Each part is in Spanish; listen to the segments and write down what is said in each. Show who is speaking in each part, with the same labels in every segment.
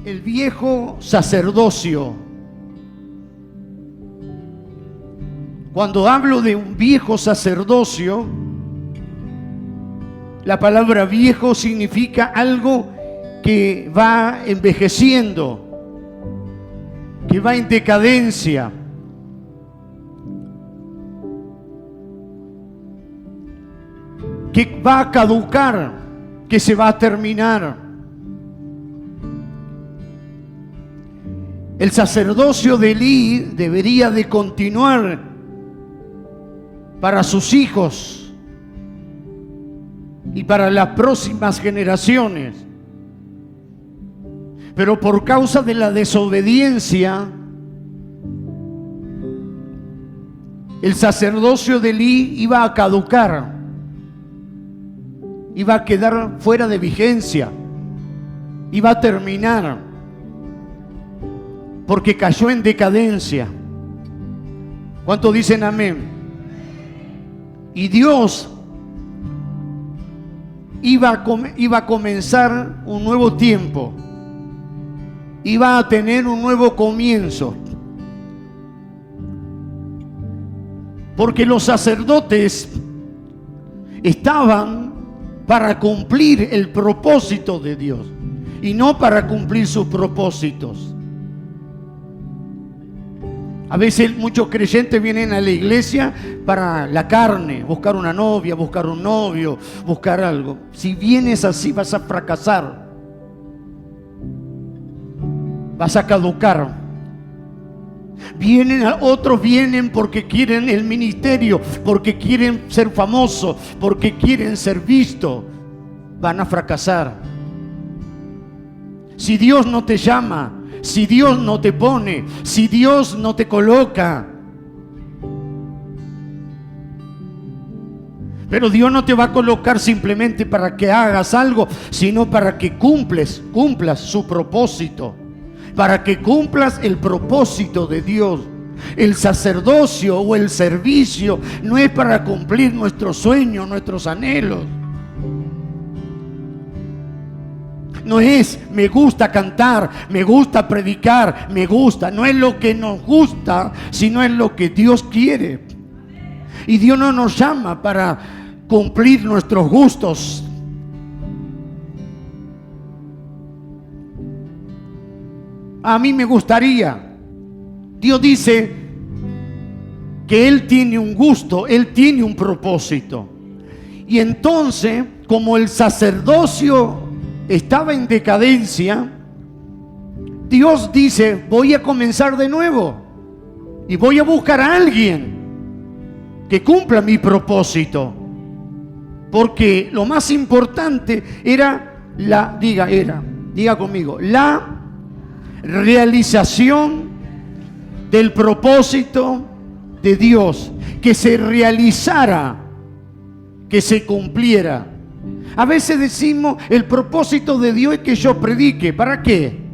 Speaker 1: el viejo sacerdocio. Cuando hablo de un viejo sacerdocio, la palabra viejo significa algo que va envejeciendo, que va en decadencia. Que va a caducar, que se va a terminar. El sacerdocio de Elí debería de continuar para sus hijos y para las próximas generaciones. Pero por causa de la desobediencia, el sacerdocio de Elí iba a caducar, iba a quedar fuera de vigencia, iba a terminar, porque cayó en decadencia. ¿Cuántos dicen amén? Y Dios iba a comenzar un nuevo tiempo, iba a tener un nuevo comienzo, porque los sacerdotes estaban para cumplir el propósito de Dios y no para cumplir sus propósitos. A veces muchos creyentes vienen a la iglesia para la carne, buscar una novia, buscar un novio, buscar algo. Si vienes así vas a fracasar, vas a caducar. Otros vienen porque quieren el ministerio, porque quieren ser famosos, porque quieren ser vistos. Van a fracasar. Si Dios no te llama, si Dios no te pone, si Dios no te coloca. Pero Dios no te va a colocar simplemente para que hagas algo, sino para que cumplas su propósito. Para que cumplas el propósito de Dios. El sacerdocio o el servicio no es para cumplir nuestros sueños, nuestros anhelos. No es me gusta cantar, me gusta predicar, no es lo que nos gusta, sino es lo que Dios quiere. Y Dios no nos llama para cumplir nuestros gustos. A mí me gustaría. Dios dice que Él tiene un gusto, Él tiene un propósito. Y entonces, como el sacerdocio estaba en decadencia, Dios dice, voy a comenzar de nuevo. Y voy a buscar a alguien que cumpla mi propósito. Porque lo más importante era diga conmigo, la realización del propósito de Dios, que se realizara, que se cumpliera. A veces decimos, el propósito de Dios es que yo predique. ¿Para qué?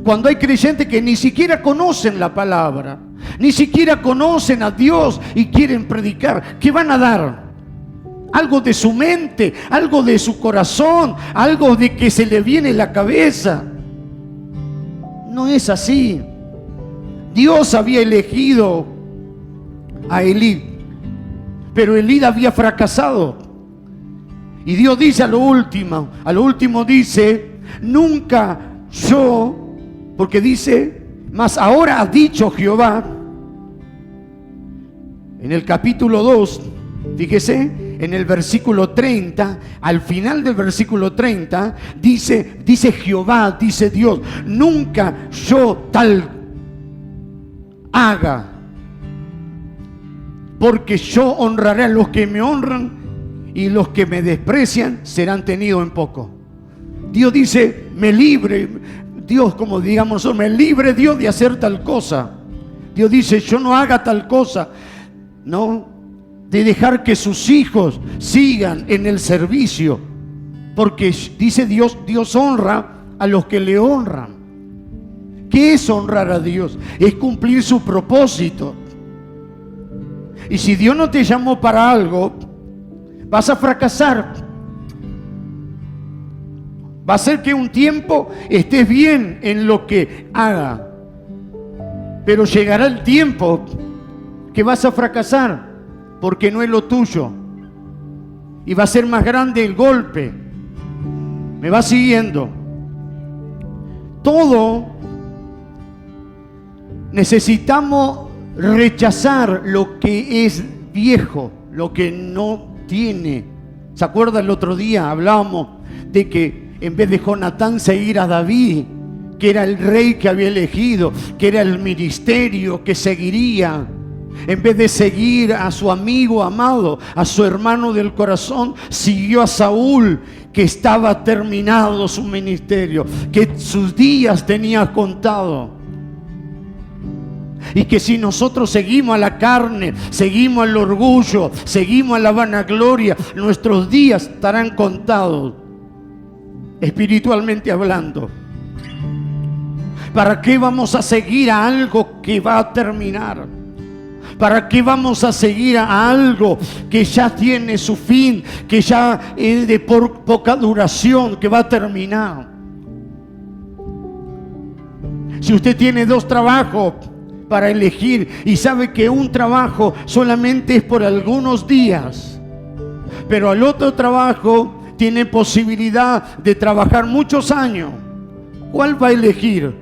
Speaker 1: Cuando hay creyentes que ni siquiera conocen la palabra, ni siquiera conocen a Dios y quieren predicar, ¿qué van a dar? Algo de su mente, algo de su corazón, algo de que se le viene en la cabeza. No es así. Dios había elegido a Elí, pero Elí había fracasado. Y Dios dice a lo último dice, nunca yo, porque dice, mas ahora ha dicho Jehová, en el capítulo 2, fíjese, en el versículo 30, al final del versículo 30, dice Jehová, dice Dios, nunca yo tal haga, porque yo honraré a los que me honran y los que me desprecian serán tenidos en poco. Dios dice, me libre, Dios, como digamos nosotros, me libre Dios de hacer tal cosa. Dios dice, yo no haga tal cosa, no, de dejar que sus hijos sigan en el servicio, porque dice Dios, Dios honra a los que le honran. ¿Qué es honrar a Dios? Es cumplir su propósito. Y si Dios no te llamó para algo, vas a fracasar. Va a ser que un tiempo estés bien en lo que haga. Pero llegará el tiempo que vas a fracasar porque no es lo tuyo. Y va a ser más grande el golpe. ¿Me va siguiendo? Todo necesitamos rechazar lo que es viejo, lo que no tiene. ¿Se acuerda el otro día? Hablábamos de que en vez de Jonatán seguir a David, que era el rey que había elegido, que era el ministerio que seguiría, en vez de seguir a su amigo amado, a su hermano del corazón, siguió a Saúl, que estaba terminado su ministerio, que sus días tenía contado. Y que si nosotros seguimos a la carne, seguimos al orgullo, seguimos a la vanagloria, nuestros días estarán contados, espiritualmente hablando. ¿Para qué vamos a seguir a algo que va a terminar? ¿Para qué vamos a seguir a algo que ya tiene su fin, que ya es de poca duración, que va a terminar? Si usted tiene 2 trabajos para elegir y sabe que un trabajo solamente es por algunos días, pero al otro trabajo tiene posibilidad de trabajar muchos años, ¿cuál va a elegir?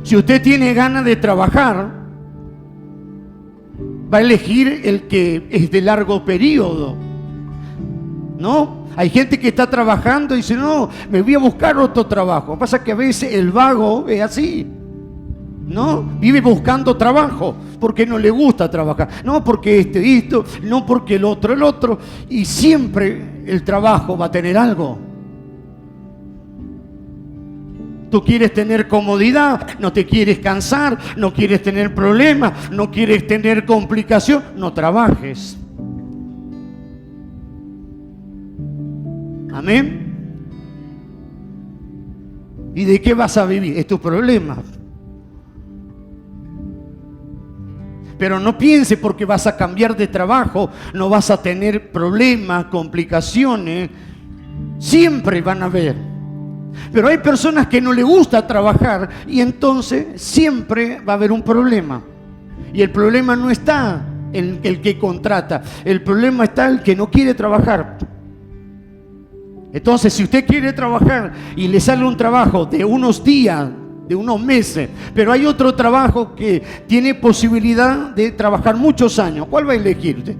Speaker 1: Si usted tiene ganas de trabajar, va a elegir el que es de largo periodo, ¿no? Hay gente que está trabajando y dice, no, me voy a buscar otro trabajo. Pasa que a veces el vago es así, ¿no? Vive buscando trabajo porque no le gusta trabajar. No porque esto, no porque el otro. Y siempre el trabajo va a tener algo. Tú quieres tener comodidad, no te quieres cansar, no quieres tener problemas, no quieres tener complicación, no trabajes. Amén. ¿Y de qué vas a vivir? Es tu problema. Pero no piense porque vas a cambiar de trabajo, no vas a tener problemas, complicaciones. Siempre van a haber. Pero hay personas que no les gusta trabajar y entonces siempre va a haber un problema. Y el problema no está en el que contrata, el problema está en el que no quiere trabajar. Entonces, si usted quiere trabajar y le sale un trabajo de unos días, de unos meses, pero hay otro trabajo que tiene posibilidad de trabajar muchos años, ¿cuál va a elegir usted?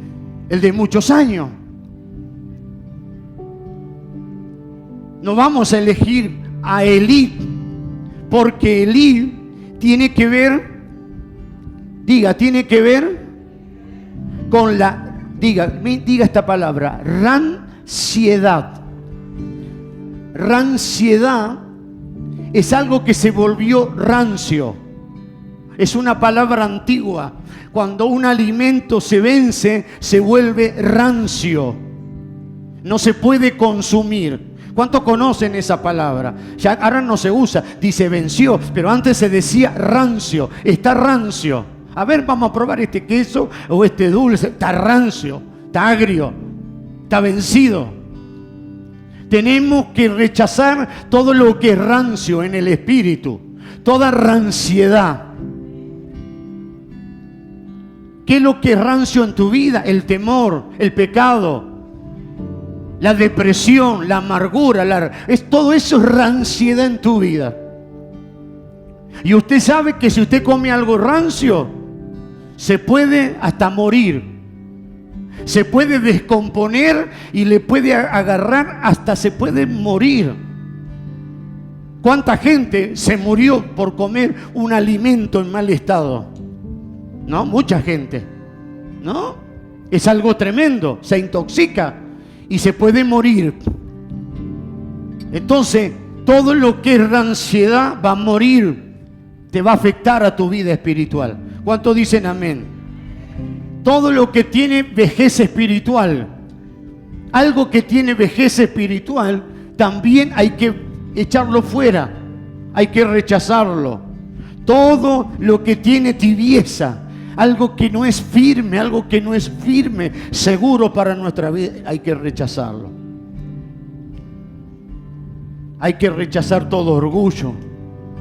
Speaker 1: El de muchos años. No vamos a elegir a Elí, porque Elí tiene que ver, tiene que ver con la, diga esta palabra, ranciedad. Ranciedad es algo que se volvió rancio. Es una palabra antigua. Cuando un alimento se vence, se vuelve rancio. No se puede consumir. ¿Cuántos conocen esa palabra? Ya ahora no se usa, dice venció, pero antes se decía rancio, está rancio. A ver, vamos a probar este queso o este dulce, está rancio, está agrio, está vencido. Tenemos que rechazar todo lo que es rancio en el espíritu, toda ranciedad. ¿Qué es lo que es rancio en tu vida? El temor, el pecado, la depresión, la amargura, todo eso es ranciedad en tu vida. Y usted sabe que si usted come algo rancio, se puede hasta morir. Se puede descomponer y le puede agarrar, hasta se puede morir. ¿Cuánta gente se murió por comer un alimento en mal estado? ¿No? Mucha gente, ¿no? Es algo tremendo, se intoxica y se puede morir. Entonces, todo lo que es ranciedad va a morir, te va a afectar a tu vida espiritual. ¿Cuántos dicen amén? Todo lo que tiene vejez espiritual, algo que tiene vejez espiritual, también hay que echarlo fuera, hay que rechazarlo. Todo lo que tiene tibieza, algo que no es firme, seguro para nuestra vida, hay que rechazarlo. Hay que rechazar todo orgullo,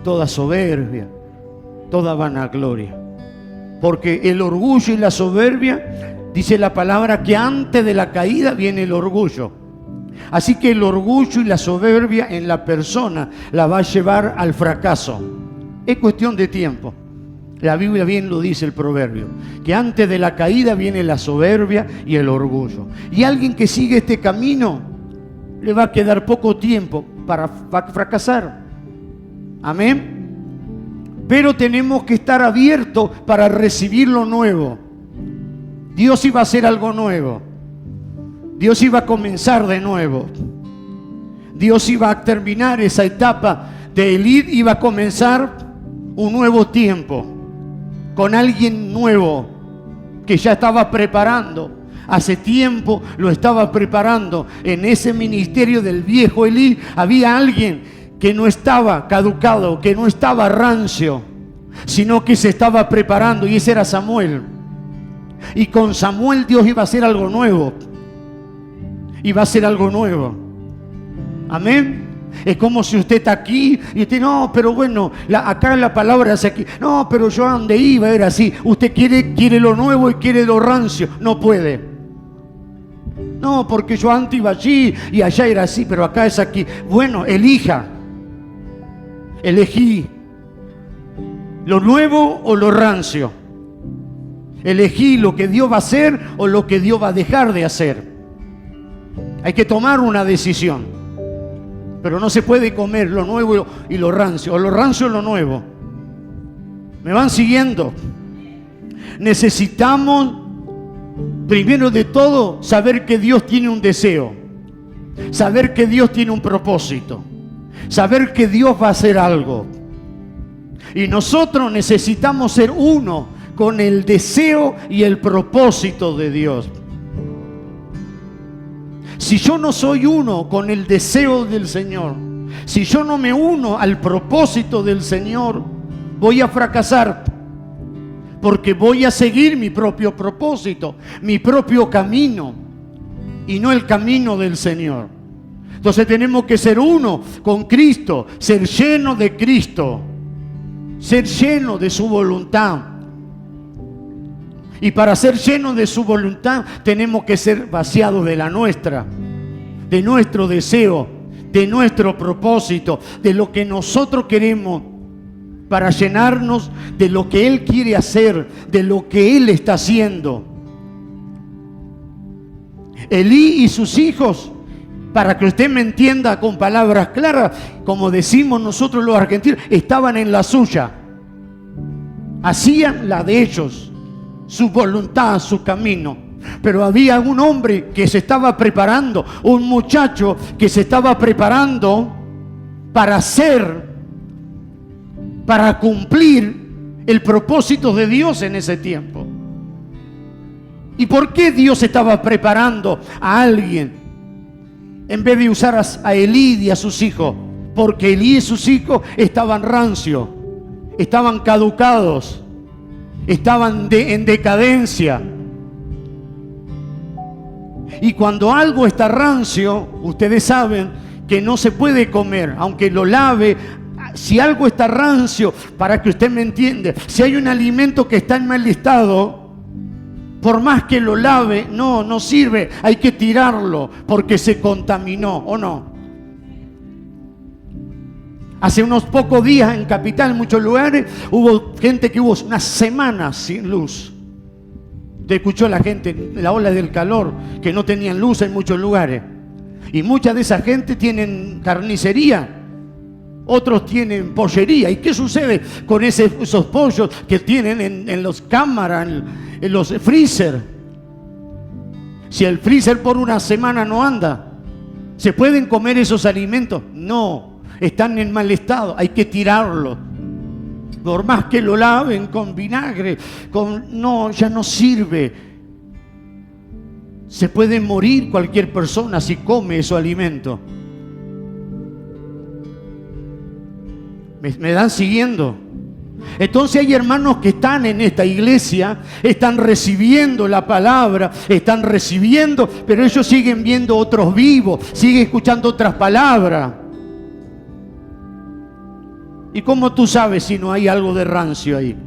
Speaker 1: toda soberbia, toda vanagloria. Porque el orgullo y la soberbia, dice la palabra que antes de la caída viene el orgullo. Así que el orgullo y la soberbia en la persona la va a llevar al fracaso. Es cuestión de tiempo. La Biblia bien lo dice, el proverbio, que antes de la caída viene la soberbia y el orgullo. Y alguien que sigue este camino le va a quedar poco tiempo para fracasar. Amén. Pero tenemos que estar abiertos para recibir lo nuevo. Dios iba a hacer algo nuevo. Dios iba a comenzar de nuevo. Dios iba a terminar esa etapa de Elí, iba a comenzar un nuevo tiempo con alguien nuevo que ya estaba preparando. Hace tiempo lo estaba preparando. En ese ministerio del viejo Elí había alguien que no estaba caducado, que no estaba rancio, sino que se estaba preparando, y ese era Samuel. Y con Samuel Dios iba a hacer algo nuevo. Iba a hacer algo nuevo. Amén. Es como si usted está aquí y usted, no, pero bueno, acá la palabra es aquí. No, pero yo a donde iba era así. Usted quiere lo nuevo y quiere lo rancio. No puede. No, porque yo antes iba allí y allá era así, pero acá es aquí. Bueno, elija. Elegí lo nuevo o lo rancio. Elegí lo que Dios va a hacer o lo que Dios va a dejar de hacer. Hay que tomar una decisión. Pero no se puede comer lo nuevo y lo rancio, o lo rancio y lo nuevo. ¿Me van siguiendo? Necesitamos, primero de todo, saber que Dios tiene un deseo. Saber que Dios tiene un propósito. Saber que Dios va a hacer algo. Y nosotros necesitamos ser uno con el deseo y el propósito de Dios. Si yo no soy uno con el deseo del Señor, si yo no me uno al propósito del Señor, voy a fracasar, porque voy a seguir mi propio propósito, mi propio camino, y no el camino del Señor. Entonces tenemos que ser uno con Cristo, ser lleno de Cristo, ser lleno de su voluntad. Y para ser llenos de su voluntad tenemos que ser vaciados de la nuestra, de nuestro deseo, de nuestro propósito, de lo que nosotros queremos, para llenarnos de lo que Él quiere hacer, de lo que Él está haciendo. Elí y sus hijos, para que usted me entienda con palabras claras, como decimos nosotros los argentinos, estaban en la suya, hacían la de ellos, su voluntad, su camino. Pero había un hombre que se estaba preparando, un muchacho que se estaba preparando para hacer, para cumplir el propósito de Dios en ese tiempo. ¿Y por qué Dios estaba preparando a alguien en vez de usar a Elí y a sus hijos? Porque Elí y sus hijos estaban rancios, estaban caducados, estaban en decadencia. Y cuando algo está rancio, ustedes saben que no se puede comer, aunque lo lave. Si algo está rancio, para que usted me entienda, si hay un alimento que está en mal estado, por más que lo lave, no sirve, hay que tirarlo porque se contaminó, ¿o no? Hace unos pocos días en Capital, en muchos lugares, hubo gente que hubo unas semanas sin luz. Te escuchó la gente, la ola del calor, que no tenían luz en muchos lugares. Y mucha de esa gente tienen carnicería, otros tienen pollería. ¿Y qué sucede con esos pollos que tienen en los cámaras, en los freezer? Si el freezer por una semana no anda, ¿se pueden comer esos alimentos? No, están en mal estado, hay que tirarlos. Por más que lo laven con vinagre, no, ya no sirve. Se puede morir cualquier persona si come esos alimentos. ¿Me dan siguiendo? Entonces hay hermanos que están en esta iglesia, están recibiendo la palabra, están recibiendo, pero ellos siguen viendo otros vivos, siguen escuchando otras palabras. ¿Y cómo tú sabes si no hay algo de rancio ahí?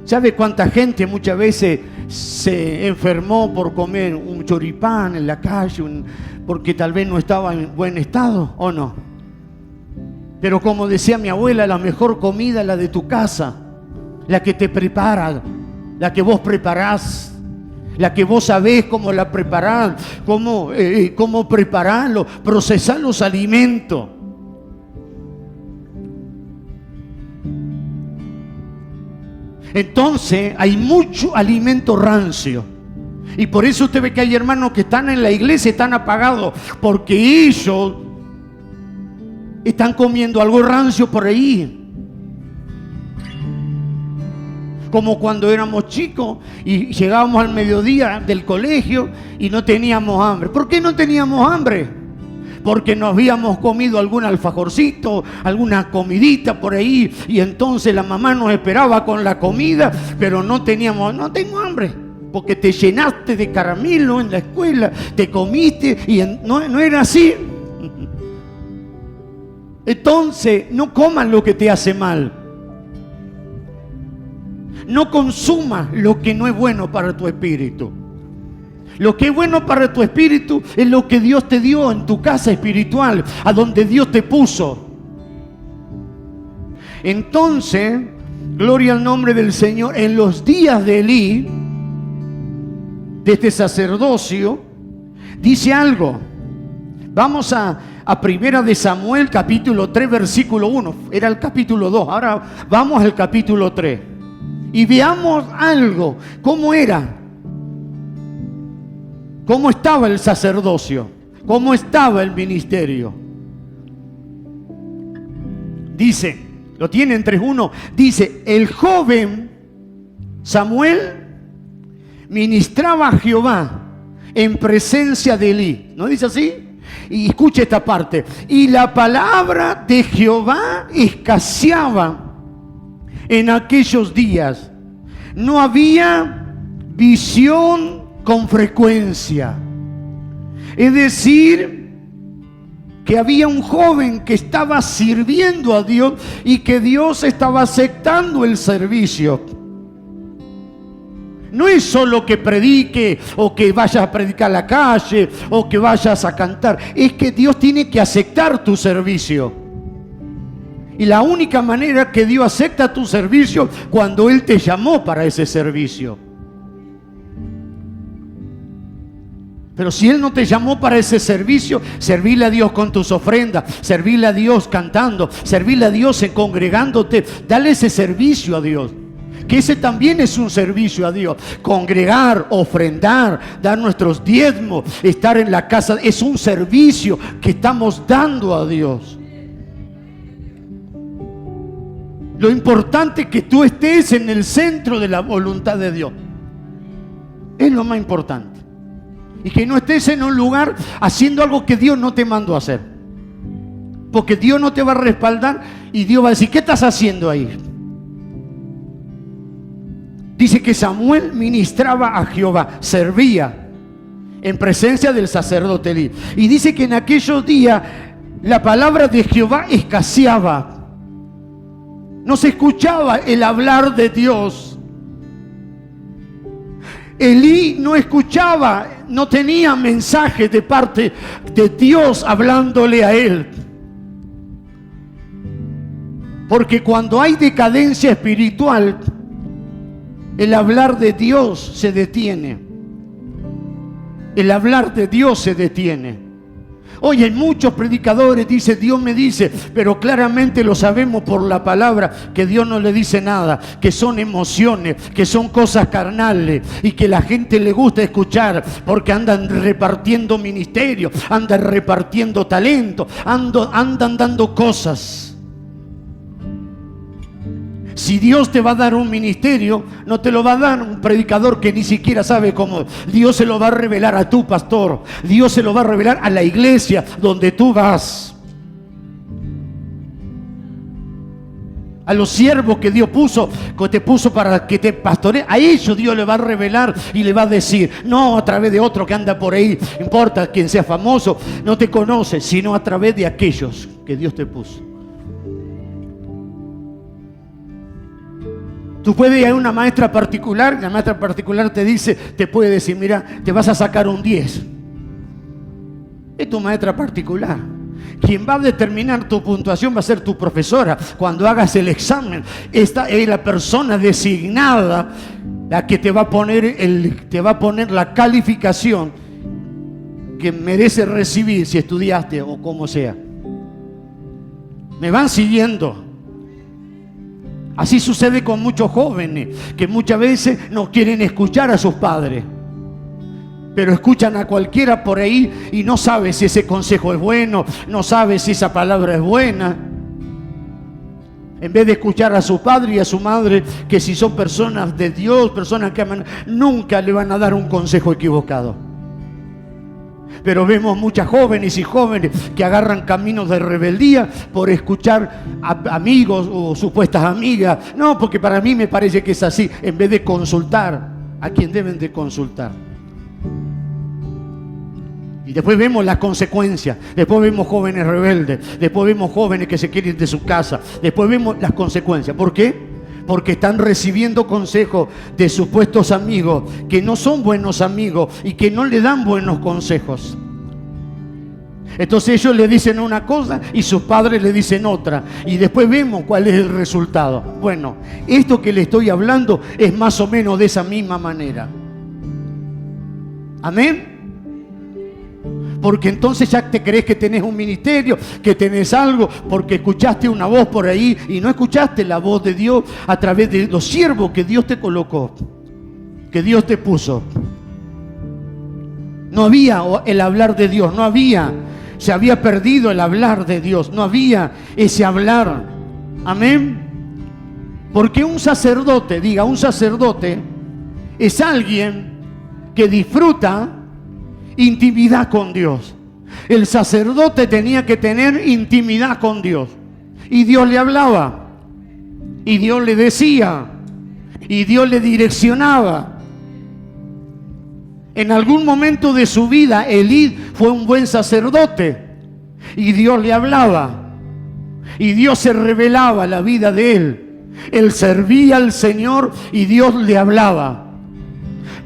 Speaker 1: ¿Sabe cuánta gente muchas veces se enfermó por comer un choripán en la calle, porque tal vez no estaba en buen estado o no? Pero como decía mi abuela, la mejor comida es la de tu casa, la que te prepara, la que vos preparás, la que vos sabés cómo la preparás, cómo prepararlo, procesar los alimentos. Entonces hay mucho alimento rancio. Y por eso usted ve que hay hermanos que están en la iglesia, están apagados, porque ellos están comiendo algo rancio por ahí. Como cuando éramos chicos y llegábamos al mediodía del colegio y no teníamos hambre. ¿Por qué no teníamos hambre? Porque nos habíamos comido algún alfajorcito, alguna comidita por ahí, y entonces la mamá nos esperaba con la comida, pero no tengo hambre, porque te llenaste de caramelo en la escuela, te comiste, y no era así. Entonces, no comas lo que te hace mal. No consumas lo que no es bueno para tu espíritu. Lo que es bueno para tu espíritu es lo que Dios te dio en tu casa espiritual, a donde Dios te puso. Entonces, gloria al nombre del Señor, en los días de Elí, de este sacerdocio, dice algo. Vamos a Primera de Samuel, capítulo 3, versículo 1. Era el capítulo 2, ahora vamos al capítulo 3. Y veamos algo, cómo era. ¿Cómo estaba el sacerdocio? ¿Cómo estaba el ministerio? Dice, lo tienen 3:1, dice, el joven Samuel ministraba a Jehová en presencia de Elí. ¿No dice así? Y escuche esta parte. Y la palabra de Jehová escaseaba en aquellos días. No había visión con frecuencia. Es decir, que había un joven que estaba sirviendo a Dios y que Dios estaba aceptando el servicio. No es solo que predique o que vayas a predicar a la calle o que vayas a cantar. Es que Dios tiene que aceptar tu servicio. Y la única manera que Dios acepta tu servicio cuando Él te llamó para ese servicio. Pero si Él no te llamó para ese servicio, servirle a Dios con tus ofrendas, servirle a Dios cantando, servirle a Dios congregándote, dale ese servicio a Dios. Que ese también es un servicio a Dios. Congregar, ofrendar, dar nuestros diezmos, estar en la casa, es un servicio que estamos dando a Dios. Lo importante es que tú estés en el centro de la voluntad de Dios. Es lo más importante. Y que no estés en un lugar haciendo algo que Dios no te mandó a hacer. Porque Dios no te va a respaldar y Dios va a decir, ¿qué estás haciendo ahí? Dice que Samuel ministraba a Jehová, servía en presencia del sacerdote Elí. Y dice que en aquellos días la palabra de Jehová escaseaba. No se escuchaba el hablar de Dios. Elí no escuchaba, no tenía mensaje de parte de Dios hablándole a él. Porque cuando hay decadencia espiritual, el hablar de Dios se detiene. El hablar de Dios se detiene. Hoy hay muchos predicadores, dice, Dios me dice, pero claramente lo sabemos por la palabra, que Dios no le dice nada, que son emociones, que son cosas carnales y que la gente le gusta escuchar porque andan repartiendo ministerios, andan repartiendo talento, andan dando cosas. Si Dios te va a dar un ministerio, no te lo va a dar un predicador que ni siquiera sabe cómo. Dios se lo va a revelar a tu pastor. Dios se lo va a revelar a la iglesia donde tú vas. A los siervos que Dios te puso para que te pastoree, a ellos Dios le va a revelar y le va a decir, no a través de otro que anda por ahí, no importa quien sea famoso, no te conoce, sino a través de aquellos que Dios te puso. Tú puedes ir a una maestra particular, la maestra particular te puede decir, mira, te vas a sacar un 10. Es tu maestra particular. Quien va a determinar tu puntuación va a ser tu profesora. Cuando hagas el examen, esta es la persona designada la que te va a poner la calificación que merece recibir si estudiaste o como sea. ¿Me van siguiendo? Así sucede con muchos jóvenes que muchas veces no quieren escuchar a sus padres, pero escuchan a cualquiera por ahí y no sabe si ese consejo es bueno, no sabe si esa palabra es buena. En vez de escuchar a su padre y a su madre, que si son personas de Dios, personas que aman, nunca le van a dar un consejo equivocado. Pero vemos muchas jóvenes y jóvenes que agarran caminos de rebeldía por escuchar a amigos o supuestas amigas. No, porque para mí me parece que es así, en vez de consultar a quien deben de consultar. Y después vemos las consecuencias, después vemos jóvenes rebeldes, después vemos jóvenes que se quieren ir de su casa, después vemos las consecuencias. ¿Por qué? Porque están recibiendo consejos de supuestos amigos que no son buenos amigos y que no le dan buenos consejos. Entonces ellos le dicen una cosa y sus padres le dicen otra. Y después vemos cuál es el resultado. Bueno, esto que le estoy hablando es más o menos de esa misma manera. Amén. Porque entonces ya te crees que tenés un ministerio, que tenés algo, porque escuchaste una voz por ahí y no escuchaste la voz de Dios a través de los siervos que Dios te colocó, que Dios te puso. No había el hablar de Dios, se había perdido el hablar de Dios, no había ese hablar. Amén. Porque un sacerdote es alguien que disfruta intimidad con Dios. El sacerdote tenía que tener intimidad con Dios. Y Dios le hablaba. Y Dios le decía. Y Dios le direccionaba. En algún momento de su vida, Elí fue un buen sacerdote. Y Dios le hablaba. Y Dios se revelaba en la vida de él. Él servía al Señor y Dios le hablaba.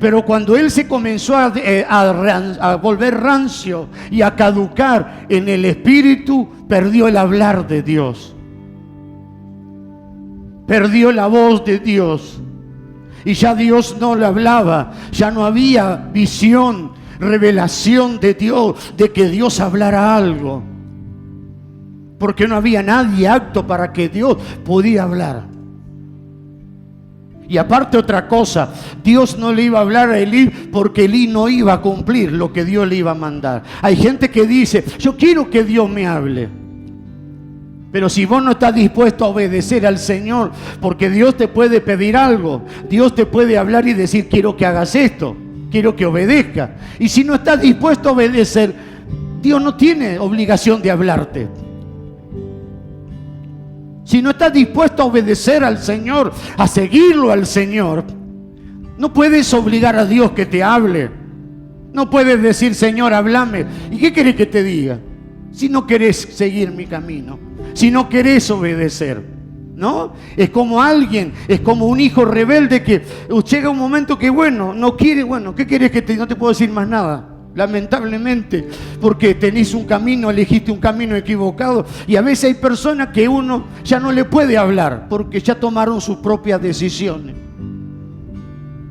Speaker 1: Pero cuando él se comenzó a volver rancio y a caducar en el espíritu, perdió el hablar de Dios. Perdió la voz de Dios. Y ya Dios no le hablaba. Ya no había visión, revelación de Dios, de que Dios hablara algo. Porque no había nadie apto para que Dios pudiera hablar. Y aparte otra cosa, Dios no le iba a hablar a Elí porque Elí no iba a cumplir lo que Dios le iba a mandar. Hay gente que dice, yo quiero que Dios me hable. Pero si vos no estás dispuesto a obedecer al Señor, porque Dios te puede pedir algo, Dios te puede hablar y decir, quiero que hagas esto, quiero que obedezca. Y si no estás dispuesto a obedecer, Dios no tiene obligación de hablarte. Si no estás dispuesto a obedecer al Señor, a seguirlo al Señor, no puedes obligar a Dios que te hable. No puedes decir, Señor, háblame. ¿Y qué querés que te diga? Si no querés seguir mi camino, si no querés obedecer, ¿no? Es como un hijo rebelde que llega un momento que, no quiere, ¿qué querés que no te puedo decir más nada? Lamentablemente, porque tenés un camino, elegiste un camino equivocado. Y a veces hay personas que uno ya no le puede hablar porque ya tomaron sus propias decisiones.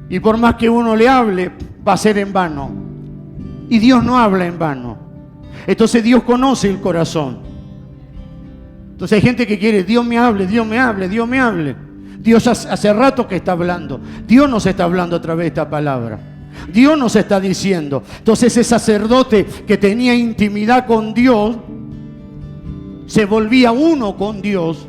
Speaker 1: Y por más que uno le hable, va a ser en vano. Y Dios no habla en vano. Entonces Dios conoce el corazón. Entonces hay gente que quiere, Dios me hable, Dios me hable, Dios me hable. Dios hace rato que está hablando. Dios nos está hablando a través de esta palabra. Dios nos está diciendo. Entonces ese sacerdote que tenía intimidad con Dios se volvía uno con Dios.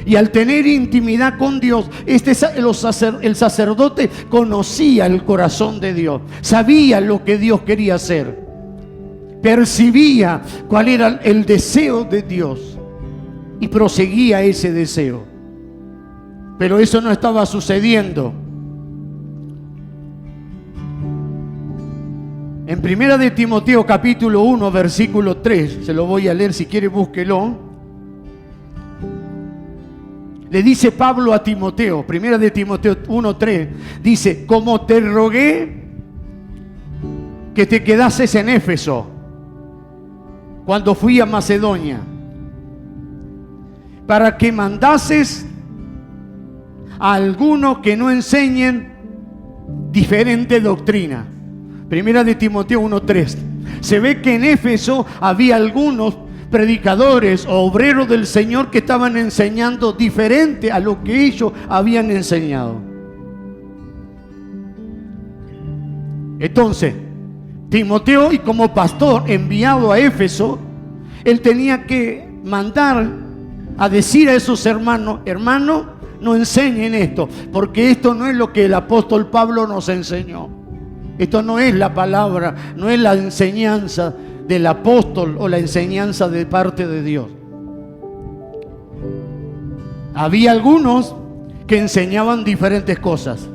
Speaker 1: Y al tener intimidad con Dios, el sacerdote conocía el corazón de Dios, sabía lo que Dios quería hacer, percibía cuál era el deseo de Dios y proseguía ese deseo. Pero eso no estaba sucediendo. En 1 de Timoteo capítulo 1 versículo 3, se lo voy a leer, si quiere búsquelo. Le dice Pablo a Timoteo, 1 de Timoteo 1:3, dice: como te rogué que te quedases en Éfeso cuando fui a Macedonia, para que mandases a algunos que no enseñen diferente doctrina. 1 de Timoteo 1:3. Se ve que en Éfeso había algunos predicadores o obreros del Señor que estaban enseñando diferente a lo que ellos habían enseñado. Entonces, Timoteo, y como pastor enviado a Éfeso, él tenía que mandar a decir a esos hermanos: hermanos, no enseñen esto, porque esto no es lo que el apóstol Pablo nos enseñó. Esto no es la palabra, no es la enseñanza del apóstol o la enseñanza de parte de Dios. Había algunos que enseñaban diferentes cosas.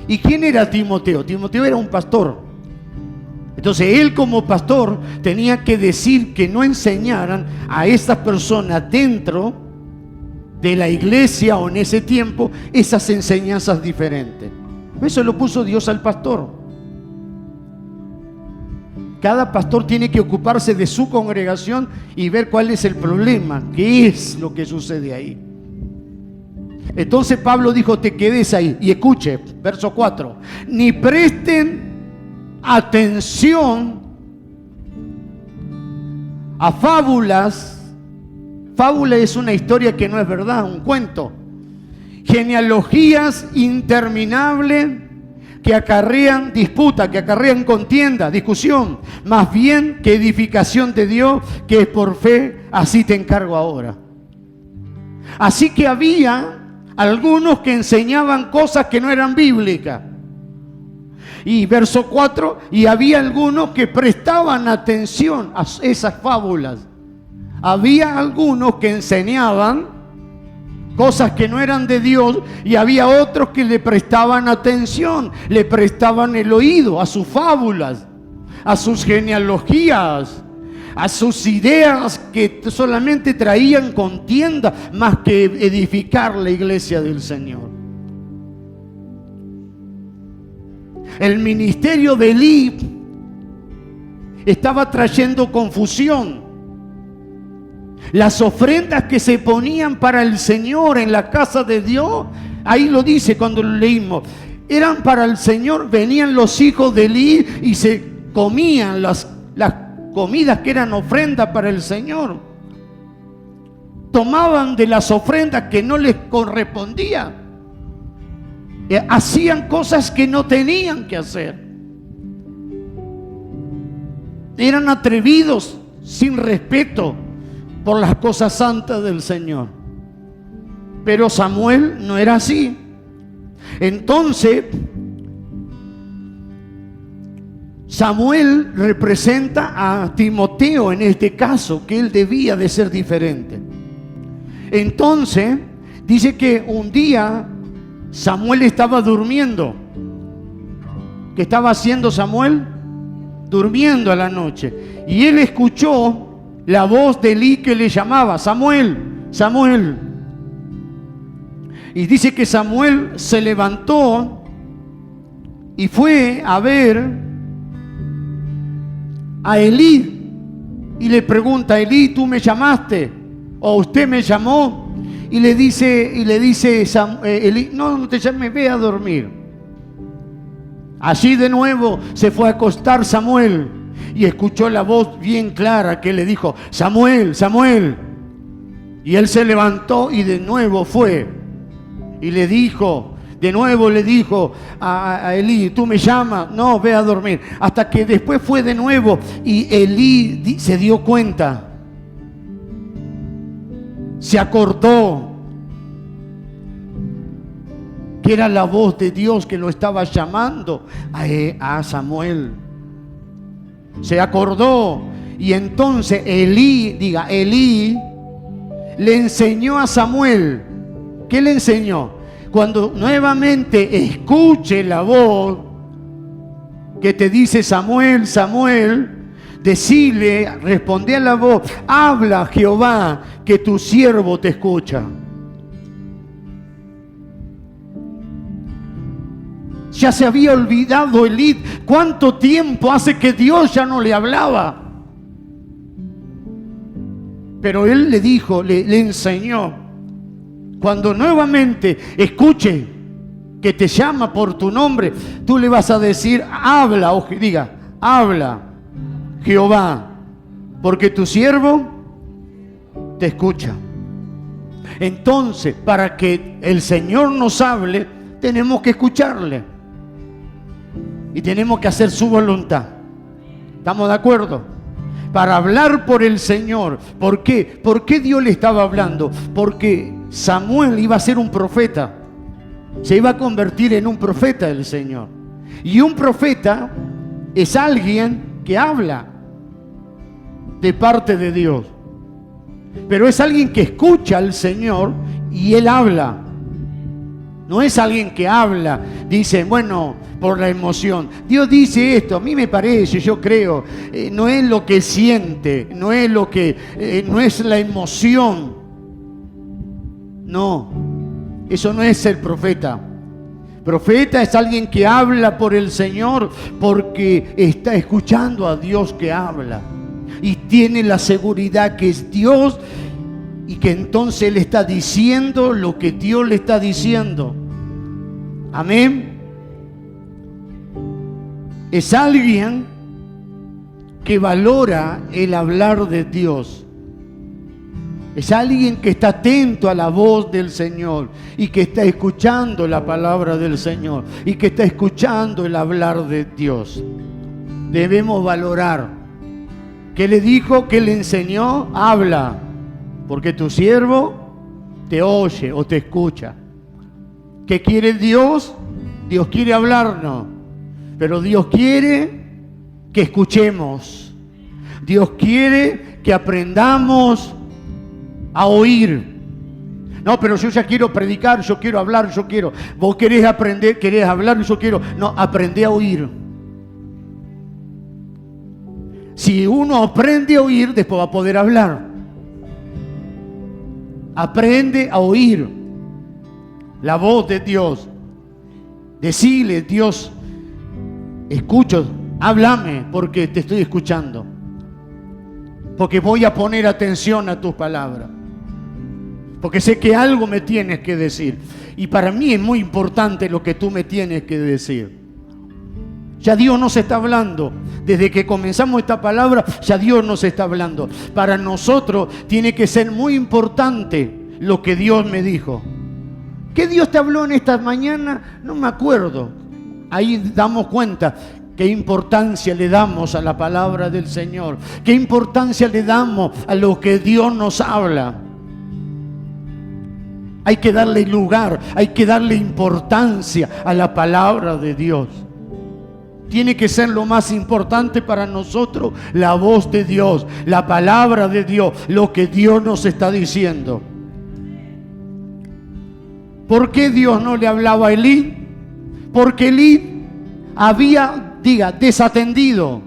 Speaker 1: ¿Y quién era Timoteo? Timoteo era un pastor. Entonces él, como pastor, tenía que decir que no enseñaran a esas personas dentro de la iglesia o en ese tiempo esas enseñanzas diferentes. Eso lo puso Dios al pastor. Cada pastor tiene que ocuparse de su congregación y ver cuál es el problema, qué es lo que sucede ahí. Entonces Pablo dijo: te quedes ahí. Y escuche, verso 4: ni presten atención a fábulas. Fábula es una historia que no es verdad, un cuento. Genealogías interminables que acarrean disputa, que acarrean contienda, discusión, más bien que edificación de Dios, que es por fe. Así te encargo ahora. Así que había algunos que enseñaban cosas que no eran bíblicas. Y verso 4, y había algunos que prestaban atención a esas fábulas. Había algunos que enseñaban cosas que no eran de Dios, y había otros que le prestaban atención, le prestaban el oído a sus fábulas, a sus genealogías, a sus ideas que solamente traían contienda más que edificar la iglesia del Señor. El ministerio de Elí estaba trayendo confusión. Las ofrendas que se ponían para el Señor en la casa de Dios, ahí lo dice cuando lo leímos, eran para el Señor. Venían los hijos de Elí y se comían las comidas que eran ofrendas para el Señor. Tomaban de las ofrendas que no les correspondían. Hacían cosas que no tenían que hacer. Eran atrevidos, sin respeto por las cosas santas del Señor. Pero Samuel no era así. Entonces, Samuel representa a Timoteo en este caso, que él debía de ser diferente. Entonces, dice que un día Samuel estaba durmiendo. ¿Qué estaba haciendo Samuel? Durmiendo a la noche. Y él escuchó la voz de Elí que le llamaba: Samuel, Samuel. Y dice que Samuel se levantó y fue a ver a Elí y le pregunta: Elí, ¿tú me llamaste? ¿O usted me llamó? Y le dice Elí: no te llames, ve a dormir. Allí de nuevo se fue a acostar Samuel y escuchó la voz bien clara que le dijo: Samuel, Samuel. Y él se levantó y de nuevo fue y le dijo, de nuevo le dijo a Elí: ¿tú me llamas? No, ve a dormir. Hasta que después fue de nuevo y Elí se dio cuenta, se acordó que era la voz de Dios que lo estaba llamando a Samuel. Se acordó y entonces Elí le enseñó a Samuel. ¿Qué le enseñó? cuando nuevamente escuche la voz que te dice Samuel, Samuel, decile, responde a la voz, habla Jehová, que tu siervo te escucha. Ya se había olvidado Elí. ¿Cuánto tiempo hace que Dios ya no le hablaba? Pero él le dijo, le enseñó, cuando nuevamente escuche que te llama por tu nombre, tú le vas a decir, habla, o diga, habla Jehová, porque tu siervo te escucha. Entonces, para que el Señor nos hable, tenemos que escucharle y tenemos que hacer su voluntad. ¿Estamos de acuerdo? Para hablar por el Señor. ¿Por qué? ¿Por qué Dios le estaba hablando? Porque Samuel iba a ser un profeta. Se iba a convertir en un profeta del Señor. Y un profeta es alguien que habla de parte de Dios. Pero es alguien que escucha al Señor y Él habla. No es alguien que habla, dice, bueno, por la emoción. Dios dice esto, a mí me parece, yo creo. No es lo que siente, no es lo que, no es la emoción. No, eso no es ser profeta. Profeta es alguien que habla por el Señor porque está escuchando a Dios que habla. Y tiene la seguridad que es Dios y que entonces Él está diciendo lo que Dios le está diciendo. Amén. Es alguien que valora el hablar de Dios. Es alguien que está atento a la voz del Señor y que está escuchando la palabra del Señor y que está escuchando el hablar de Dios. Debemos valorar. ¿Qué le dijo? ¿Qué le enseñó? Habla, porque tu siervo te oye o te escucha. ¿Qué quiere Dios? Dios quiere hablarnos, pero Dios quiere que escuchemos. Dios quiere que aprendamos a oír. No, pero yo ya quiero predicar, yo quiero hablar, yo quiero. Vos querés aprender, querés hablar, yo quiero. No, aprende a oír. Si uno aprende a oír, después va a poder hablar. Aprende a oír la voz de Dios. Decile, Dios, escucho, háblame porque te estoy escuchando. Porque voy a poner atención a tus palabras. Porque sé que algo me tienes que decir. Y para mí es muy importante lo que tú me tienes que decir. Ya Dios nos está hablando. Desde que comenzamos esta palabra, ya Dios nos está hablando. Para nosotros tiene que ser muy importante lo que Dios me dijo. ¿Qué Dios te habló en esta mañana? No me acuerdo. Ahí damos cuenta qué importancia le damos a la palabra del Señor. Qué importancia le damos a lo que Dios nos habla. Hay que darle lugar, hay que darle importancia a la palabra de Dios. Tiene que ser lo más importante para nosotros, la voz de Dios, la palabra de Dios, lo que Dios nos está diciendo. ¿Por qué Dios no le hablaba a Elí? Porque Elí había, desatendido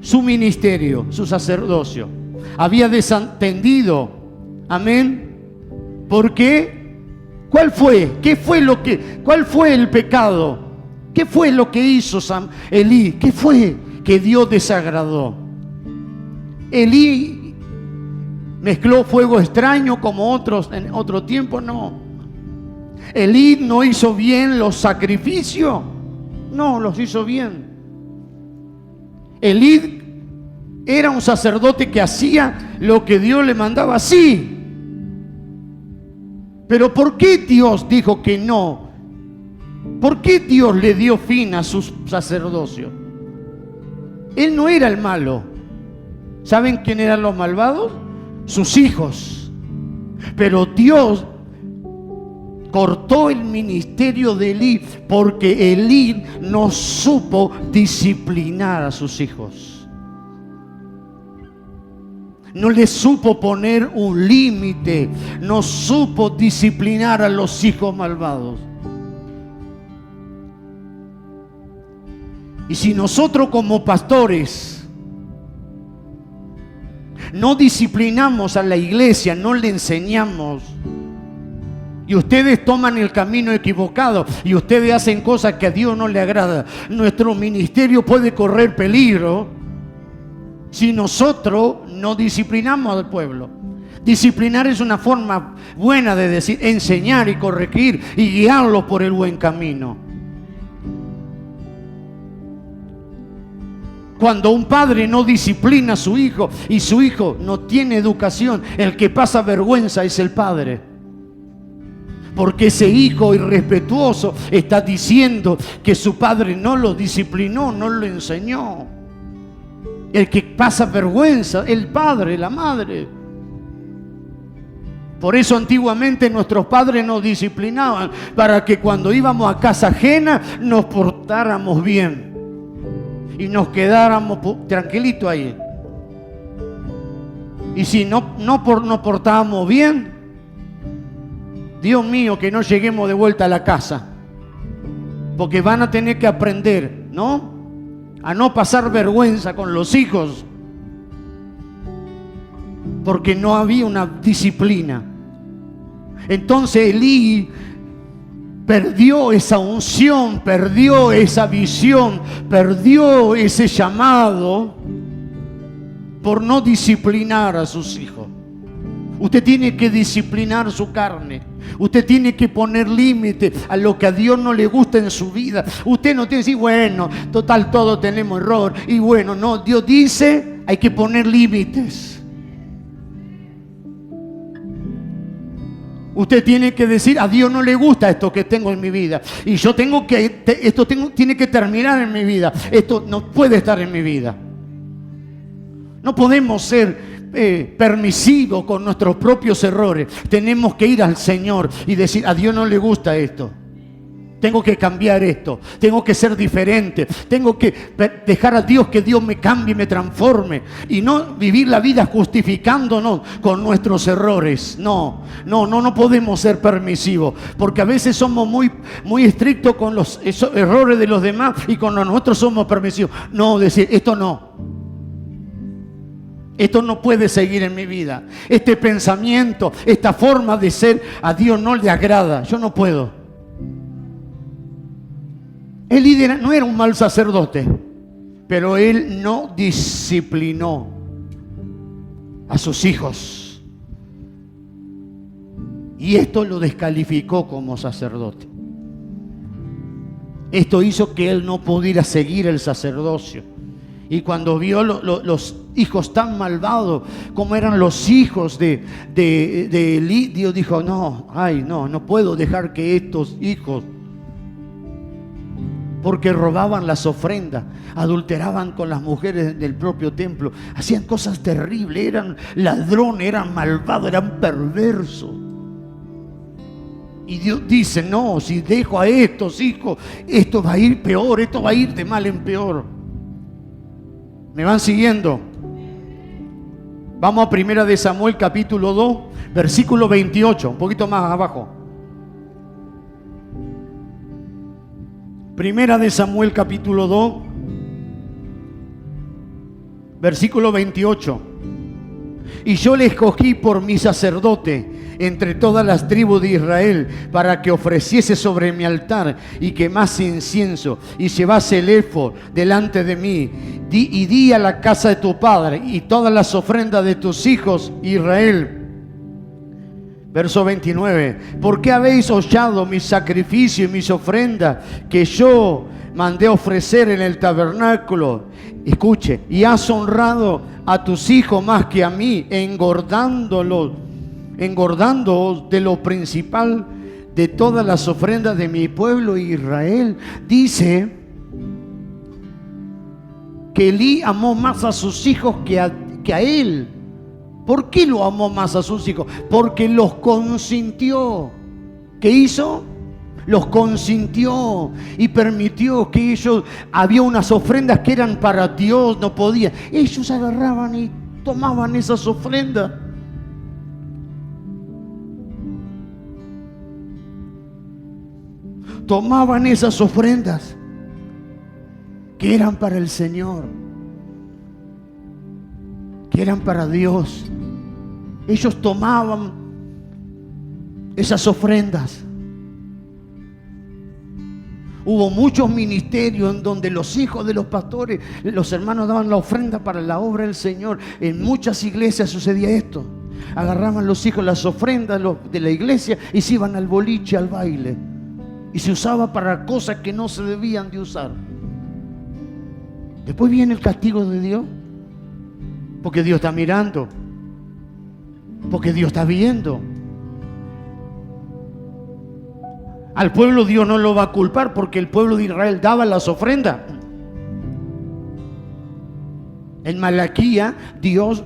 Speaker 1: su ministerio, su sacerdocio. Había desatendido. Amén. ¿Por qué? ¿Cuál fue? ¿Cuál fue el pecado? ¿Qué fue lo que hizo Elí? ¿Qué fue que Dios desagradó? Elí mezcló fuego extraño como otros en otro tiempo, no. Elí no hizo bien los sacrificios, no los hizo bien. Elí era un sacerdote que hacía lo que Dios le mandaba, sí. Pero ¿por qué Dios dijo que no? ¿Por qué Dios le dio fin a su sacerdocio? Él no era el malo. ¿Saben quién eran los malvados? Sus hijos. Pero Dios cortó el ministerio de Elí porque Elí no supo disciplinar a sus hijos. No le supo poner un límite, no supo disciplinar a los hijos malvados. Y si nosotros como pastores no disciplinamos a la iglesia, no le enseñamos, y ustedes toman el camino equivocado y ustedes hacen cosas que a Dios no le agrada, nuestro ministerio puede correr peligro si nosotros no disciplinamos al pueblo. Disciplinar es una forma buena de decir, enseñar y corregir y guiarlos por el buen camino. Cuando un padre no disciplina a su hijo y su hijo no tiene educación, el que pasa vergüenza es el padre. Porque ese hijo irrespetuoso está diciendo que su padre no lo disciplinó, no lo enseñó. El que pasa vergüenza, el padre, la madre. Por eso antiguamente nuestros padres nos disciplinaban para que cuando íbamos a casa ajena nos portáramos bien y nos quedáramos tranquilitos ahí. Y si no nos portábamos bien, Dios mío, que no lleguemos de vuelta a la casa, porque van a tener que aprender, ¿no?, a no pasar vergüenza con los hijos, porque no había una disciplina. Entonces Elí perdió esa unción, perdió esa visión, perdió ese llamado por no disciplinar a sus hijos. Usted tiene que disciplinar su carne. Usted tiene que poner límite a lo que a Dios no le gusta en su vida. Usted no tiene que decir, bueno, total, todos tenemos error. Y bueno, no, Dios dice, hay que poner límites. Usted tiene que decir, a Dios no le gusta esto que tengo en mi vida. Y yo tiene que terminar en mi vida. Esto no puede estar en mi vida. No podemos ser permisivo con nuestros propios errores. Tenemos que ir al Señor y decir, a Dios no le gusta esto, tengo que cambiar esto, tengo que ser diferente, tengo que dejar a Dios que Dios me cambie, me transforme, y no vivir la vida justificándonos con nuestros errores. No podemos ser permisivos, porque a veces somos muy estrictos con los errores de los demás y con nosotros somos permisivos. No, decir, esto no puede seguir en mi vida. Este pensamiento, esta forma de ser, a Dios no le agrada. Yo no puedo. Elí no era un mal sacerdote, pero él no disciplinó a sus hijos. Y esto lo descalificó como sacerdote. Esto hizo que él no pudiera seguir el sacerdocio. Y cuando vio los hijos tan malvados como eran los hijos de Elí, Dios dijo, no puedo dejar que estos hijos, porque robaban las ofrendas, adulteraban con las mujeres del propio templo, hacían cosas terribles, eran ladrones, eran malvados, eran perversos. Y Dios dice, no, si dejo a estos hijos, esto va a ir peor, esto va a ir de mal en peor. ¿Me van siguiendo? Vamos a 1 de Samuel capítulo 2, versículo 28, un poquito más abajo. 1 de Samuel capítulo 2, versículo 28. Y yo le escogí por mi sacerdote entre todas las tribus de Israel, para que ofreciese sobre mi altar y quemase incienso y llevase el éfod delante de mí. Di a la casa de tu padre y todas las ofrendas de tus hijos Israel. Verso 29. ¿Por qué habéis hollado mis sacrificios y mis ofrendas que yo mandé ofrecer en el tabernáculo? Escuche, y has honrado a tus hijos más que a mí, engordándoos de lo principal de todas las ofrendas de mi pueblo Israel. Dice que Elí amó más a sus hijos que a él. ¿Por qué lo amó más a sus hijos? Porque los consintió. ¿Qué hizo? Los consintió y permitió que había unas ofrendas que eran para Dios, no podían. Ellos agarraban y tomaban esas ofrendas. Tomaban esas ofrendas que eran para el Señor, que eran para Dios. Ellos tomaban esas ofrendas. Hubo muchos ministerios en donde los hijos de los pastores, los hermanos daban la ofrenda para la obra del Señor. En muchas iglesias sucedía esto. Agarraban los hijos las ofrendas de la iglesia y se iban al boliche, al baile. Y se usaba para cosas que no se debían de usar. Después viene el castigo de Dios. Porque Dios está mirando. Porque Dios está viendo. Al pueblo Dios no lo va a culpar porque el pueblo de Israel daba las ofrendas. En Malaquía Dios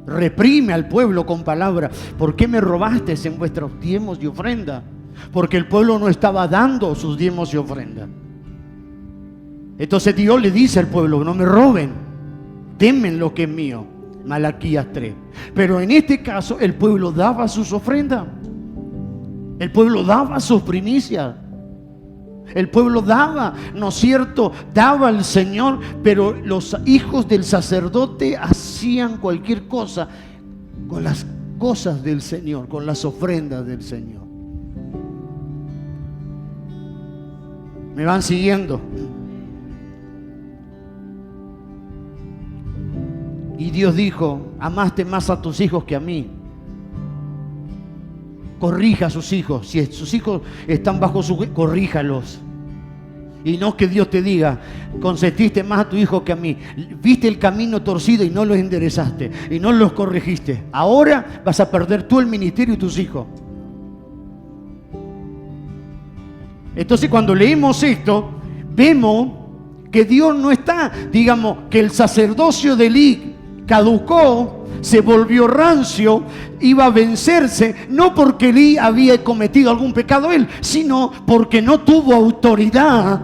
Speaker 1: reprime al pueblo con palabras. ¿Por qué me robaste en vuestros diezmos y ofrendas? Porque el pueblo no estaba dando sus diezmos y ofrendas. Entonces Dios le dice al pueblo: no me roben, temen lo que es mío. Malaquías 3. Pero en este caso el pueblo daba sus ofrendas. El pueblo daba sus primicias. El pueblo daba, ¿no es cierto? Daba al Señor, pero los hijos del sacerdote hacían cualquier cosa con las cosas del Señor, con las ofrendas del Señor. ¿Me van siguiendo? Y Dios dijo: amaste más a tus hijos que a mí. Corrija a sus hijos. Si sus hijos están bajo corríjalos. Y no que Dios te diga: consentiste más a tu hijo que a mí. Viste el camino torcido y no los enderezaste y no los corregiste. Ahora vas a perder tú el ministerio y tus hijos. Entonces, cuando leímos esto, vemos que Dios no está, digamos, que el sacerdocio de Elí caducó, se volvió rancio, iba a vencerse, no porque Elí había cometido algún pecado él, sino porque no tuvo autoridad,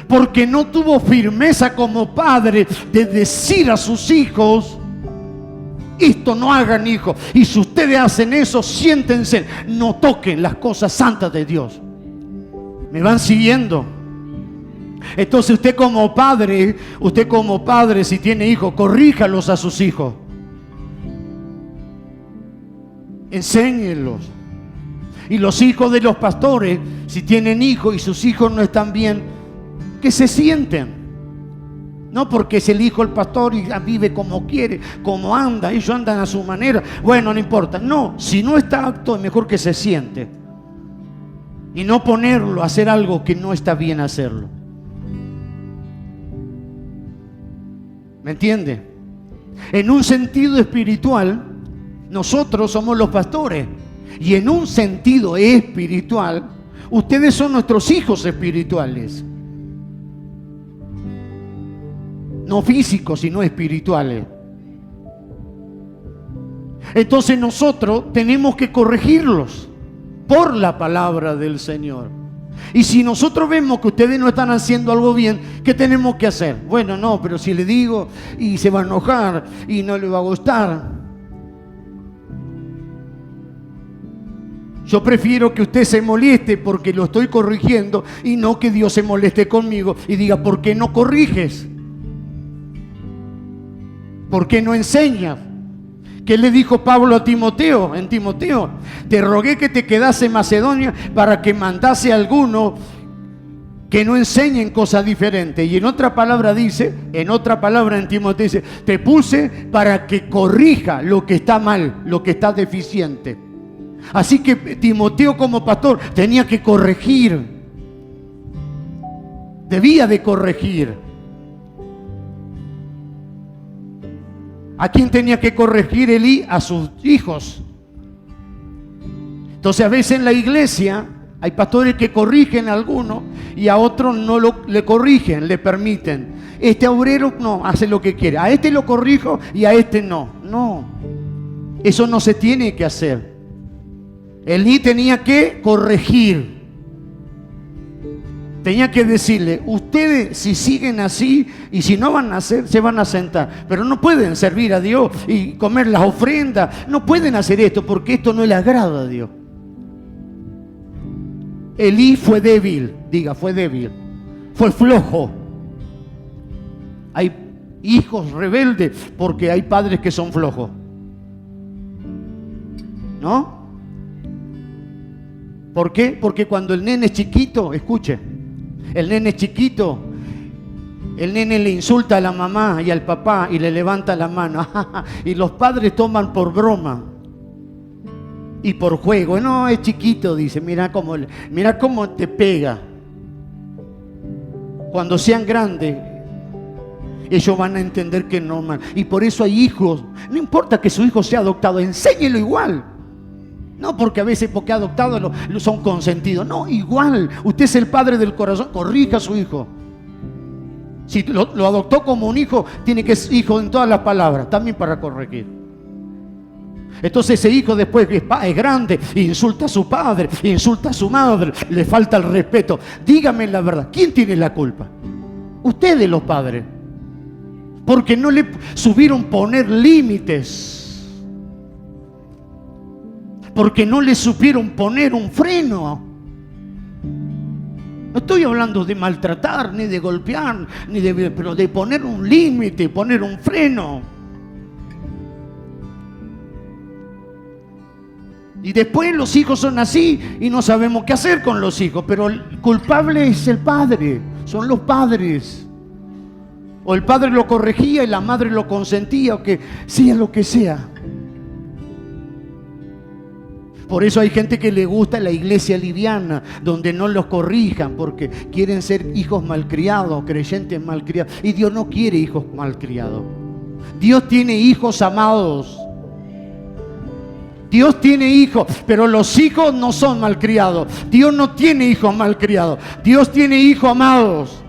Speaker 1: porque no tuvo firmeza como padre de decir a sus hijos: esto no hagan, hijos, y si ustedes hacen eso, siéntense, no toquen las cosas santas de Dios. ¿Me van siguiendo? Entonces usted como padre, si tiene hijos, corríjalos a sus hijos. Enséñenlos. Y los hijos de los pastores, si tienen hijos y sus hijos no están bien, que se sienten. No porque es el hijo del pastor y vive como quiere, como anda, ellos andan a su manera. Bueno, no importa. No, si no está apto, es mejor que se siente. Y no ponerlo a hacer algo que no está bien hacerlo. ¿Me entiende? En un sentido espiritual, nosotros somos los pastores. Y en un sentido espiritual, ustedes son nuestros hijos espirituales. No físicos, sino espirituales. Entonces nosotros tenemos que corregirlos por la palabra del Señor. Y si nosotros vemos que ustedes no están haciendo algo bien, ¿qué tenemos que hacer? Bueno, no, pero si le digo y se va a enojar y no le va a gustar. Yo prefiero que usted se moleste porque lo estoy corrigiendo y no que Dios se moleste conmigo y diga: ¿por qué no corriges? ¿Por qué no enseñas? ¿Qué le dijo Pablo a Timoteo? En Timoteo: te rogué que te quedase en Macedonia para que mandase a alguno que no enseñen cosas diferentes. Y en otra palabra en Timoteo dice: te puse para que corrija lo que está mal, lo que está deficiente. Así que Timoteo como pastor tenía que corregir. Debía de corregir. ¿A quién tenía que corregir Elí? A sus hijos. Entonces a veces en la iglesia hay pastores que corrigen a algunos y a otros no le corrigen, le permiten. Este obrero no, hace lo que quiere. A este lo corrijo y a este no. No, eso no se tiene que hacer. Elí tenía que corregir. Tenía que decirle, ustedes si siguen así y si no van a hacer, se van a sentar. Pero no pueden servir a Dios y comer las ofrendas. No pueden hacer esto porque esto no le agrada a Dios. Elí fue débil, fue débil. Fue flojo. Hay hijos rebeldes porque hay padres que son flojos. ¿No? ¿Por qué? Porque cuando el nene es chiquito, escuche, el nene es chiquito, el nene le insulta a la mamá y al papá y le levanta la mano. Y los padres toman por broma y por juego. No, es chiquito, dice, mira cómo te pega. Cuando sean grandes, ellos van a entender que es normal. Y por eso hay hijos, no importa que su hijo sea adoptado, enséñelo igual. No porque a veces porque adoptados son consentidos. No, igual. Usted es el padre del corazón, corrija a su hijo. Si lo adoptó como un hijo, tiene que ser hijo en todas las palabras, también para corregir. Entonces ese hijo después es grande, insulta a su padre, insulta a su madre, le falta el respeto. Dígame la verdad, ¿quién tiene la culpa? Ustedes, los padres. Porque no le supieron poner límites. Porque no le supieron poner un freno. No estoy hablando de maltratar, ni de golpear, pero de poner un límite, poner un freno. Y después los hijos son así y no sabemos qué hacer con los hijos, pero el culpable es el padre, son los padres. O el padre lo corregía y la madre lo consentía, o que sea lo que sea. Por eso hay gente que le gusta la iglesia liviana, donde no los corrijan, porque quieren ser hijos malcriados, creyentes malcriados. Y Dios no quiere hijos malcriados. Dios tiene hijos amados. Dios tiene hijos, pero los hijos no son malcriados. Dios no tiene hijos malcriados. Dios tiene hijos amados.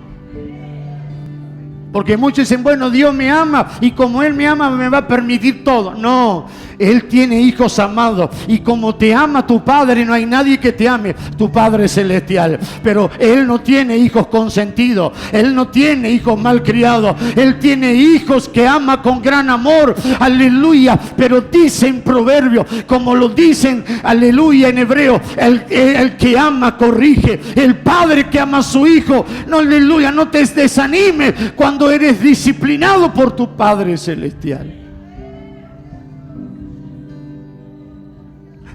Speaker 1: Porque muchos dicen, bueno, Dios me ama y como Él me ama me va a permitir todo. No, Él tiene hijos amados y como te ama tu Padre, no hay nadie que te ame, tu Padre celestial. Pero Él no tiene hijos consentidos, Él no tiene hijos malcriados, Él tiene hijos que ama con gran amor, aleluya. Pero dice en Proverbios, como lo dicen, aleluya, en hebreo, el que ama corrige, el padre que ama a su hijo, no, aleluya, no te desanimes cuando eres disciplinado por tu Padre celestial.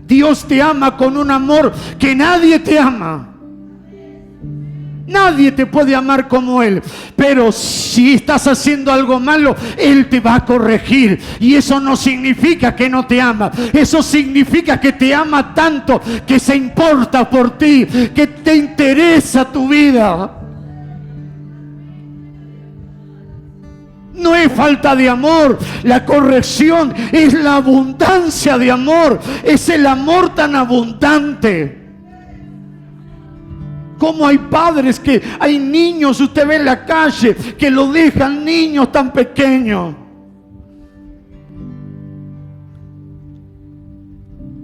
Speaker 1: Dios te ama con un amor que nadie te ama. Nadie te puede amar como Él. Pero si estás haciendo algo malo, Él te va a corregir. Y eso no significa que no te ama. Eso significa que te ama tanto, que se importa por ti, que te interesa tu vida. No es falta de amor, la corrección es la abundancia de amor, es el amor tan abundante. Como hay padres hay niños, usted ve en la calle, que lo dejan, niños tan pequeños.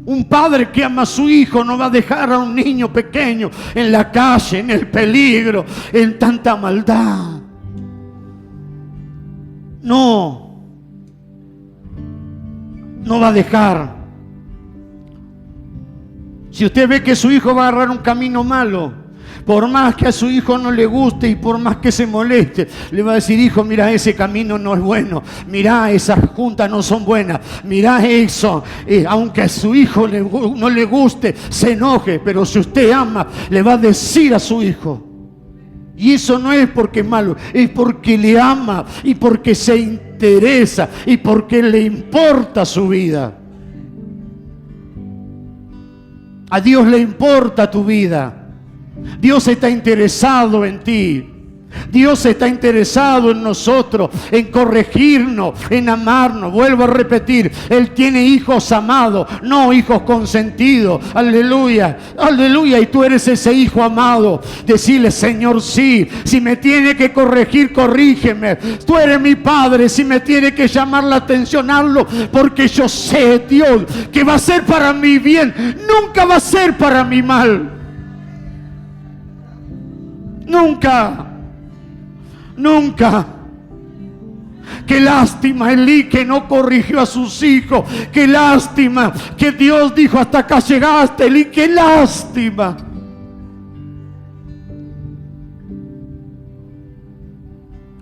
Speaker 1: Un padre que ama a su hijo no va a dejar a un niño pequeño en la calle, en el peligro, en tanta maldad. No va a dejar. Si usted ve que su hijo va a agarrar un camino malo, por más que a su hijo no le guste y por más que se moleste, le va a decir, hijo, mira, ese camino no es bueno, mira, esas juntas no son buenas, mira eso, aunque a su hijo no le guste, se enoje, pero si usted ama, le va a decir a su hijo. Y eso no es porque es malo, es porque le ama y porque se interesa y porque le importa su vida. A Dios le importa tu vida. Dios está interesado en ti. Dios está interesado en nosotros, en corregirnos, en amarnos. Vuelvo a repetir, Él tiene hijos amados, no hijos consentidos. Aleluya, aleluya. Y tú eres ese hijo amado. Decirle, Señor, sí, si me tiene que corregir, corrígeme. Tú eres mi Padre, si me tiene que llamar la atención, hazlo, porque yo sé, Dios, que va a ser para mi bien, nunca va a ser para mi mal. Nunca, nunca. Qué lástima Elí que no corrigió a sus hijos. Qué lástima que Dios dijo: hasta acá llegaste, Elí. Qué lástima.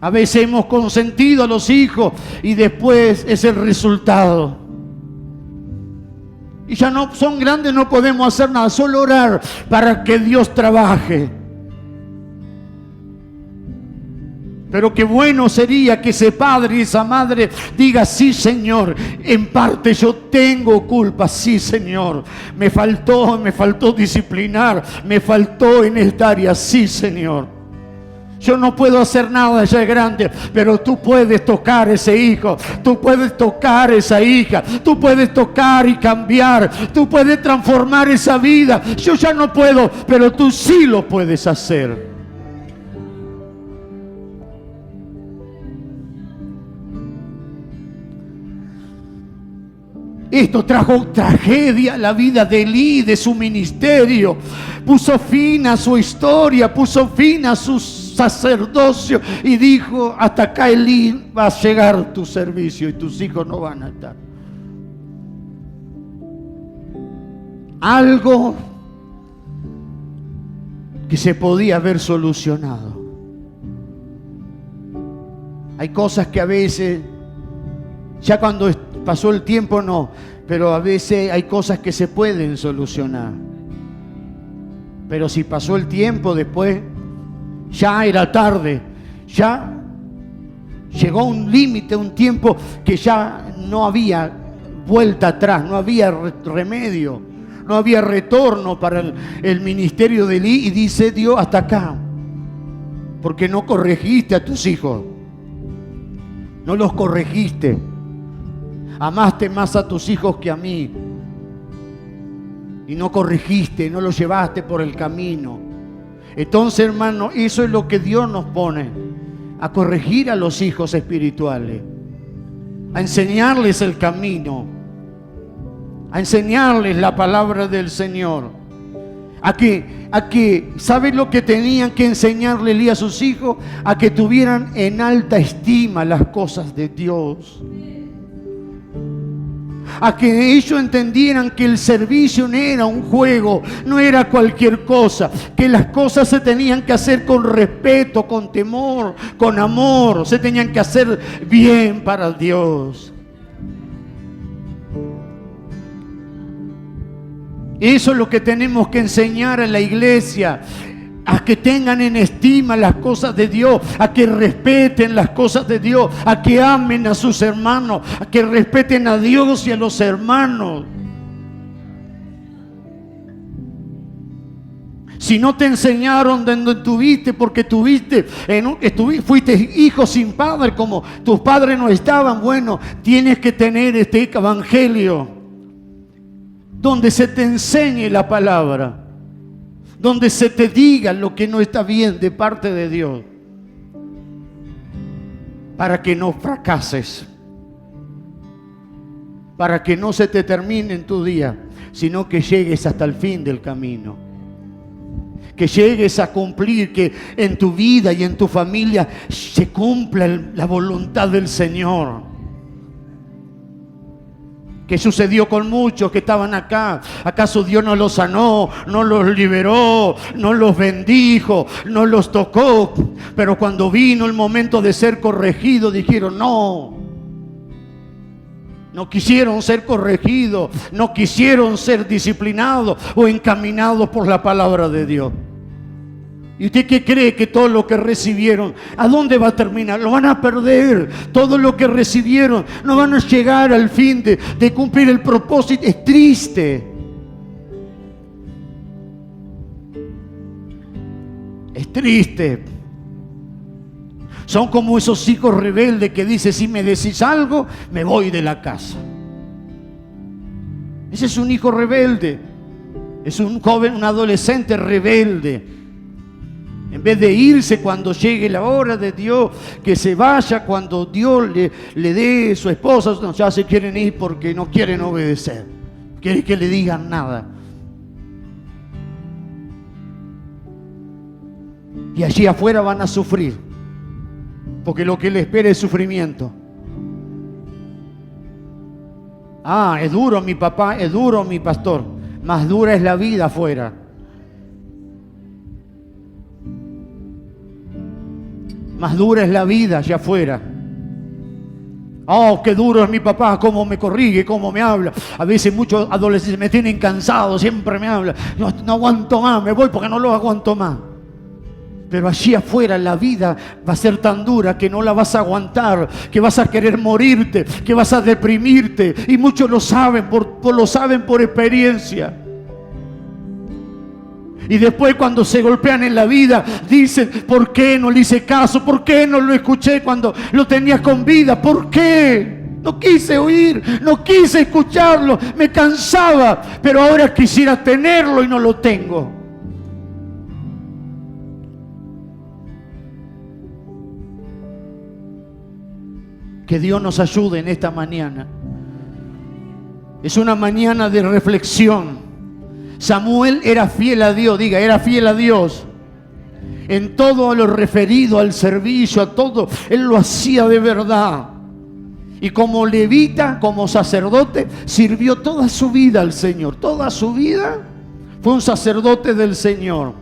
Speaker 1: A veces hemos consentido a los hijos y después es el resultado. Y ya no son grandes, no podemos hacer nada, solo orar para que Dios trabaje. Pero qué bueno sería que ese padre y esa madre diga: sí, Señor, en parte yo tengo culpa, sí, Señor, me faltó disciplinar, me faltó en esta área, sí, Señor. Yo no puedo hacer nada, ya es grande, pero tú puedes tocar ese hijo, tú puedes tocar esa hija, tú puedes tocar y cambiar, tú puedes transformar esa vida. Yo ya no puedo, pero tú sí lo puedes hacer. Esto trajo tragedia a la vida de Elí, de su ministerio. Puso fin a su historia, puso fin a su sacerdocio y dijo: hasta acá, Elí, va a llegar tu servicio y tus hijos no van a estar. Algo que se podía haber solucionado. Hay cosas que a veces, ya cuando pasó el tiempo no, pero a veces hay cosas que se pueden solucionar. Pero si pasó el tiempo después, ya era tarde, ya llegó un límite, un tiempo que ya no había vuelta atrás, no había remedio, no había retorno para el ministerio de Elí. Y dice Dios: hasta acá, porque no corregiste a tus hijos, no los corregiste. Amaste más a tus hijos que a mí. Y no corregiste, no los llevaste por el camino. Entonces, hermano, eso es lo que Dios nos pone: a corregir a los hijos espirituales, a enseñarles el camino, a enseñarles la palabra del Señor. A que, ¿saben lo que tenían que enseñarle Elí a sus hijos? A que tuvieran en alta estima las cosas de Dios. A que ellos entendieran que el servicio no era un juego, no era cualquier cosa, que las cosas se tenían que hacer con respeto, con temor, con amor, se tenían que hacer bien para Dios. Eso es lo que tenemos que enseñar a la iglesia: a que tengan en estima las cosas de Dios, a que respeten las cosas de Dios, a que amen a sus hermanos, a que respeten a Dios y a los hermanos. Si no te enseñaron donde estuviste, porque fuiste hijo sin padre, como tus padres no estaban, bueno, tienes que tener este evangelio donde se te enseñe la palabra, donde se te diga lo que no está bien de parte de Dios, para que no fracases, para que no se te termine en tu día, sino que llegues hasta el fin del camino, que llegues a cumplir, que en tu vida y en tu familia se cumpla la voluntad del Señor. ¿Qué sucedió con muchos que estaban acá? ¿Acaso Dios no los sanó, no los liberó, no los bendijo, no los tocó? Pero cuando vino el momento de ser corregidos, dijeron no. No quisieron ser corregidos, no quisieron ser disciplinados o encaminados por la palabra de Dios. ¿Y usted qué cree? Que todo lo que recibieron, ¿a dónde va a terminar? Lo van a perder. Todo lo que recibieron no van a llegar al fin de cumplir el propósito. Es triste. Es triste. Son como esos hijos rebeldes que dicen: si me decís algo, me voy de la casa. Ese es un hijo rebelde. Es un joven, un adolescente rebelde. En vez de irse cuando llegue la hora de Dios, que se vaya cuando Dios le dé su esposa. No, ya se quieren ir porque no quieren obedecer. Quieren que le digan nada. Y allí afuera van a sufrir, porque lo que les espera es sufrimiento. Ah, es duro mi papá, es duro mi pastor. Más dura es la vida afuera. Más dura es la vida allá afuera. Oh, qué duro es mi papá, cómo me corrige, cómo me habla. A veces muchos adolescentes me tienen cansado, siempre me hablan. No aguanto más, me voy porque no lo aguanto más. Pero allí afuera la vida va a ser tan dura que no la vas a aguantar, que vas a querer morirte, que vas a deprimirte. Y muchos lo saben, lo saben por experiencia. Y después cuando se golpean en la vida, dicen, ¿por qué no le hice caso? ¿Por qué no lo escuché cuando lo tenía con vida? ¿Por qué? No quise oír, no quise escucharlo, me cansaba, pero ahora quisiera tenerlo y no lo tengo. Que Dios nos ayude en esta mañana. Es una mañana de reflexión. Samuel era fiel a Dios, diga, era fiel a Dios. En todo lo referido al servicio, a todo, él lo hacía de verdad. Y como levita, como sacerdote, sirvió toda su vida al Señor. Toda su vida fue un sacerdote del Señor.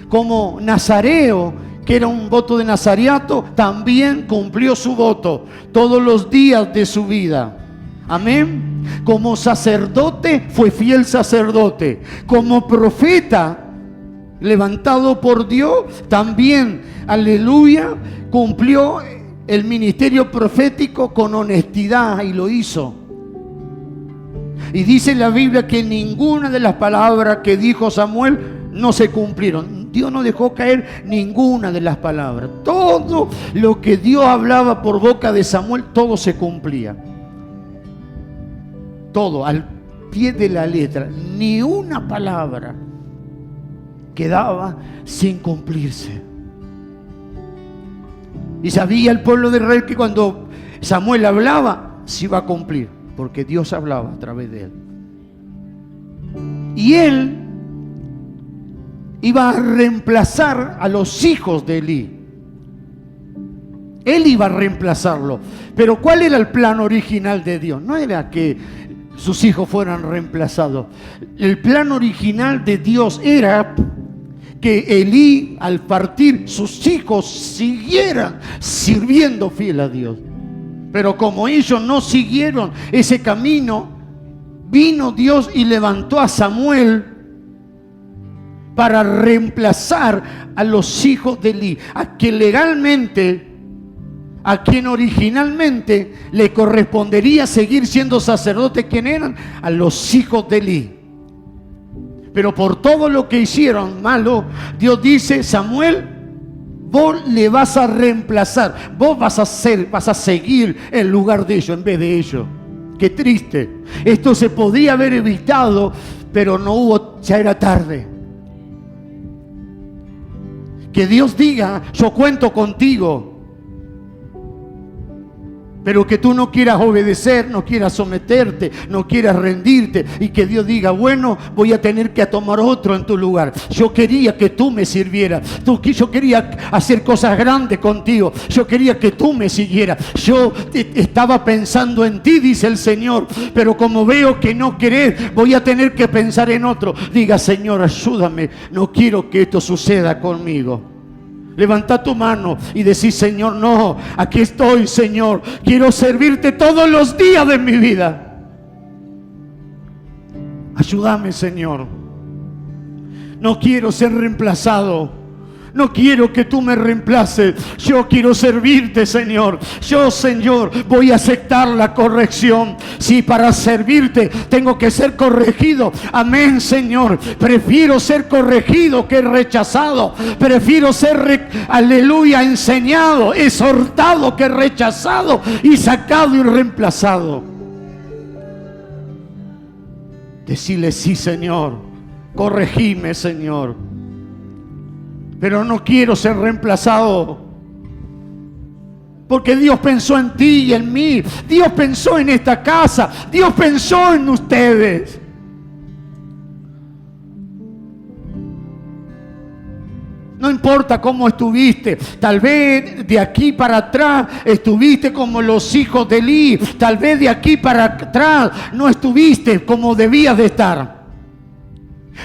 Speaker 1: Como nazareo, que era un voto de nazareato, también cumplió su voto todos los días de su vida. Amén. Como sacerdote fue fiel sacerdote. Como profeta levantado por Dios, también, aleluya, cumplió el ministerio profético con honestidad y lo hizo. Y dice la Biblia que ninguna de las palabras que dijo Samuel no se cumplieron. Dios no dejó caer ninguna de las palabras. Todo lo que Dios hablaba por boca de Samuel, todo se cumplía. Todo, al pie de la letra. Ni una palabra quedaba sin cumplirse. Y sabía el pueblo de Israel que cuando Samuel hablaba, se iba a cumplir, porque Dios hablaba a través de él. Y él iba a reemplazar a los hijos de Elí. Él iba a reemplazarlo. Pero ¿cuál era el plan original de Dios? No era que sus hijos fueran reemplazados. El plan original de Dios era que Elí, al partir, sus hijos siguieran sirviendo fiel a Dios. Pero como ellos no siguieron ese camino, vino Dios y levantó a Samuel para reemplazar a los hijos de Elí, a que legalmente, a quien originalmente le correspondería seguir siendo sacerdote. ¿Quién eran? A los hijos de Elí. Pero por todo lo que hicieron malo, Dios dice, Samuel, vos le vas a reemplazar, vos vas a seguir en lugar de ellos en vez de ellos. Qué triste. Esto se podía haber evitado, pero no hubo, ya era tarde. Que Dios diga, yo cuento contigo, pero que tú no quieras obedecer, no quieras someterte, no quieras rendirte, y que Dios diga, bueno, voy a tener que tomar otro en tu lugar. Yo quería que tú me sirvieras, yo quería hacer cosas grandes contigo, yo quería que tú me siguieras, yo estaba pensando en ti, dice el Señor, pero como veo que no querés, voy a tener que pensar en otro. Diga, Señor, ayúdame, no quiero que esto suceda conmigo. Levanta tu mano y decís, Señor, no, aquí estoy, Señor. Quiero servirte todos los días de mi vida. Ayúdame, Señor. No quiero ser reemplazado. No quiero que tú me reemplaces. Yo quiero servirte, Señor. Yo, Señor, voy a aceptar la corrección. Si para servirte tengo que ser corregido, amén, Señor. Prefiero ser corregido que rechazado. Prefiero ser, aleluya, enseñado, exhortado que rechazado y sacado y reemplazado. Decirle, sí, Señor. Corregime, Señor. Pero no quiero ser reemplazado. Porque Dios pensó en ti y en mí. Dios pensó en esta casa. Dios pensó en ustedes. No importa cómo estuviste, tal vez de aquí para atrás estuviste como los hijos de Elí, tal vez de aquí para atrás no estuviste como debías de estar.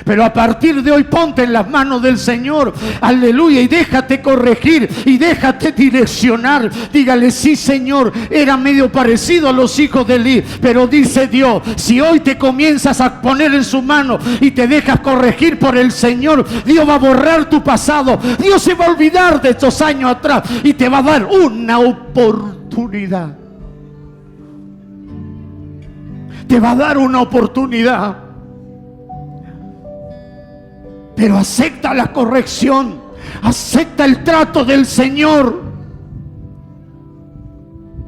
Speaker 1: Pero a partir de hoy ponte en las manos del Señor, aleluya, y déjate corregir y déjate direccionar. Dígale: sí, Señor, era medio parecido a los hijos de Elí, pero dice Dios, si hoy te comienzas a poner en su mano y te dejas corregir por el Señor, Dios va a borrar tu pasado, Dios se va a olvidar de estos años atrás y te va a dar una oportunidad. Te va a dar una oportunidad. Pero acepta la corrección, acepta el trato del Señor.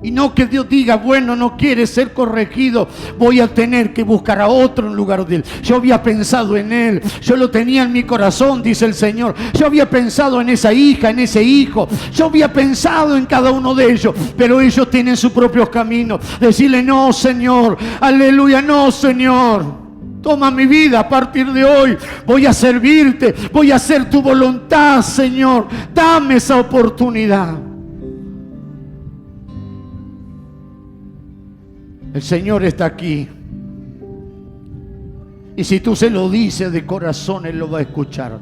Speaker 1: Y no que Dios diga: bueno, no quiere ser corregido, voy a tener que buscar a otro en lugar de él. Yo había pensado en él, yo lo tenía en mi corazón, dice el Señor. Yo había pensado en esa hija, en ese hijo, yo había pensado en cada uno de ellos, pero ellos tienen sus propios caminos. Decirle: no, Señor, aleluya, no, Señor, toma mi vida a partir de hoy. Voy a servirte, voy a hacer tu voluntad, Señor. Dame esa oportunidad. El Señor está aquí. Y si tú se lo dices de corazón, Él lo va a escuchar.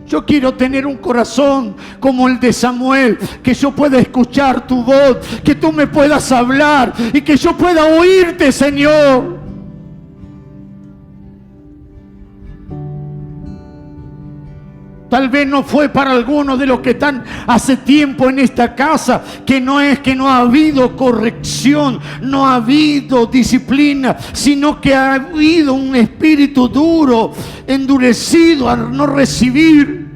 Speaker 1: Yo quiero tener un corazón como el de Samuel, que yo pueda escuchar tu voz, que tú me puedas hablar y que yo pueda oírte, Señor. Tal vez no fue para algunos de los que están hace tiempo en esta casa, que no es que no ha habido corrección, no ha habido disciplina, sino que ha habido un espíritu duro, endurecido a no recibir,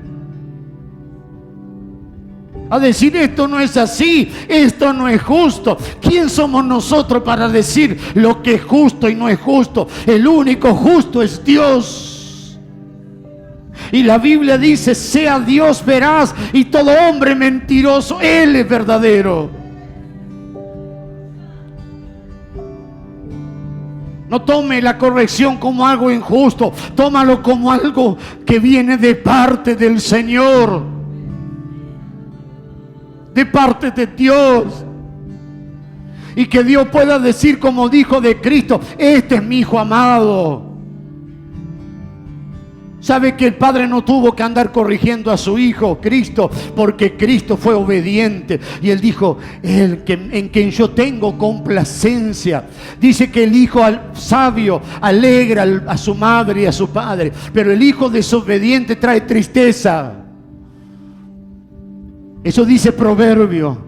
Speaker 1: a decir: esto no es así, esto no es justo. ¿Quién somos nosotros para decir lo que es justo y no es justo? El único justo es Dios. Y la Biblia dice: sea Dios veraz y todo hombre mentiroso, Él es verdadero. No tome la corrección como algo injusto, tómalo como algo que viene de parte del Señor, de parte de Dios. Y que Dios pueda decir, como dijo de Cristo: este es mi Hijo amado. ¿Sabe que el Padre no tuvo que andar corrigiendo a su Hijo, Cristo? Porque Cristo fue obediente. Y Él dijo: en quien yo tengo complacencia. Dice que el Hijo sabio alegra a su madre y a su padre, pero el Hijo desobediente trae tristeza. Eso dice Proverbio.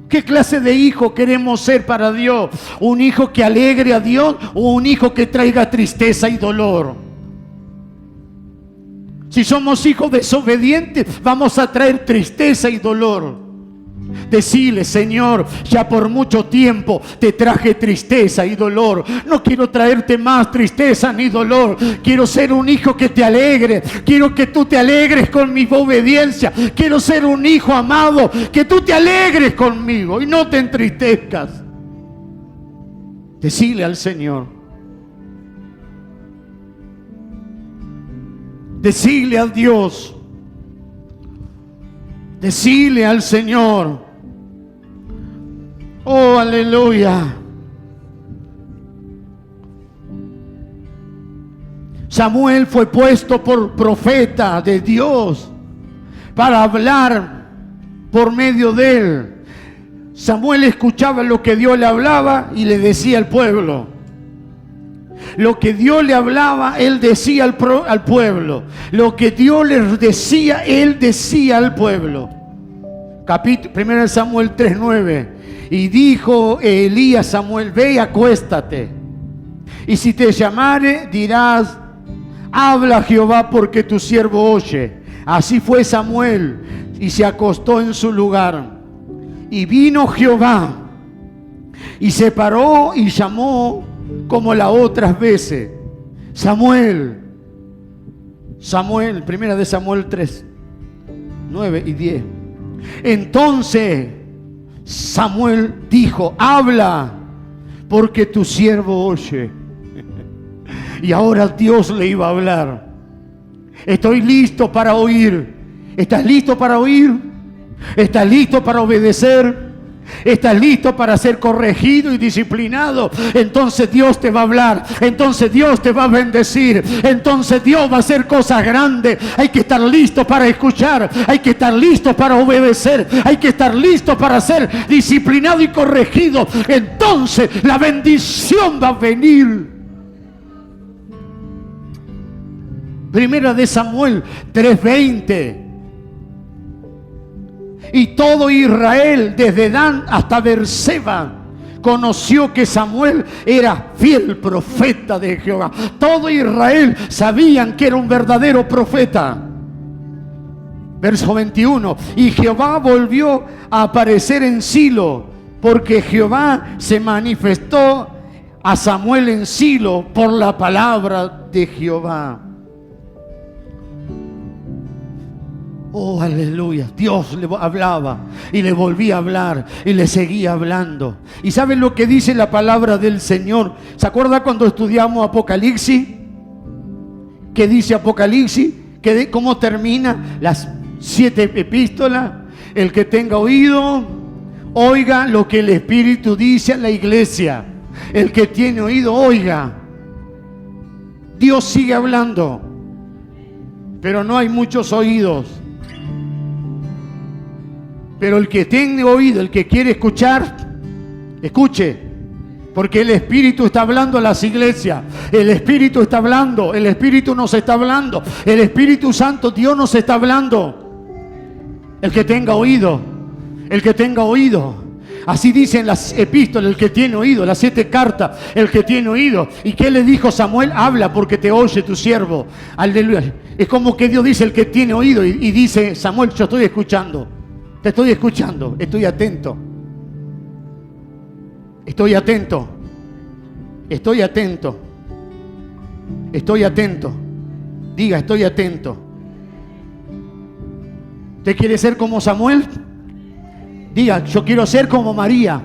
Speaker 1: ¿Qué clase de hijo queremos ser para Dios? ¿Un hijo que alegre a Dios o un hijo que traiga tristeza y dolor? Si somos hijos desobedientes, vamos a traer tristeza y dolor. Decile: Señor, ya por mucho tiempo te traje tristeza y dolor. No quiero traerte más tristeza ni dolor. Quiero ser un hijo que te alegre. Quiero que tú te alegres con mi obediencia. Quiero ser un hijo amado, que tú te alegres conmigo y no te entristezcas. Decile al Señor. Decile a Dios, decile al Señor: oh, aleluya. Samuel fue puesto por profeta de Dios para hablar por medio de él. Samuel escuchaba lo que Dios le hablaba y le decía al pueblo. Lo que Dios le hablaba, él decía al pueblo. Lo que Dios les decía, él decía al pueblo. 1 Samuel 3:9. Y dijo Elías a Samuel: ve y acuéstate. Y si te llamare, dirás: habla Jehová, porque tu siervo oye. Así fue Samuel, y se acostó en su lugar. Y vino Jehová, y se paró y llamó como las otras veces: Samuel, Samuel. 1 Samuel 3, 9 y 10. Entonces Samuel dijo: habla, porque tu siervo oye. Y ahora Dios le iba a hablar: estoy listo para oír, ¿Estás listo para oír? ¿Estás listo para obedecer? ¿Estás listo para ser corregido y disciplinado? Entonces Dios te va a hablar, entonces Dios te va a bendecir, entonces Dios va a hacer cosas grandes. Hay que estar listo para escuchar, hay que estar listo para obedecer, hay que estar listo para ser disciplinado y corregido. Entonces la bendición va a venir. Primera de Samuel 3:20. Y todo Israel, desde Dan hasta Beerseba, conoció que Samuel era fiel profeta de Jehová. Todo Israel sabían que era un verdadero profeta. Verso 21. Y Jehová volvió a aparecer en Silo, porque Jehová se manifestó a Samuel en Silo por la palabra de Jehová. Oh, aleluya. Dios le hablaba y le volvía a hablar y le seguía hablando. ¿Y saben lo que dice la palabra del Señor? ¿Se acuerda cuando estudiamos Apocalipsis? ¿Qué dice Apocalipsis? ¿Cómo termina las 7 epístolas? El que tenga oído, oiga lo que el Espíritu dice a la iglesia. El que tiene oído, oiga. Dios sigue hablando, pero no hay muchos oídos. Pero el que tiene oído, el que quiere escuchar, escuche. Porque el Espíritu está hablando a las iglesias. El Espíritu está hablando. El Espíritu nos está hablando. El Espíritu Santo, Dios nos está hablando. El que tenga oído. El que tenga oído. Así dicen las epístolas, el que tiene oído, las 7 cartas, el que tiene oído. ¿Y qué le dijo Samuel? Habla porque te oye tu siervo. Aleluya. Es como que Dios dice el que tiene oído y dice Samuel, yo estoy escuchando. Te estoy escuchando, estoy atento. Estoy atento. Estoy atento. Estoy atento. Diga, estoy atento. ¿Usted quiere ser como Samuel? Diga, yo quiero ser como María.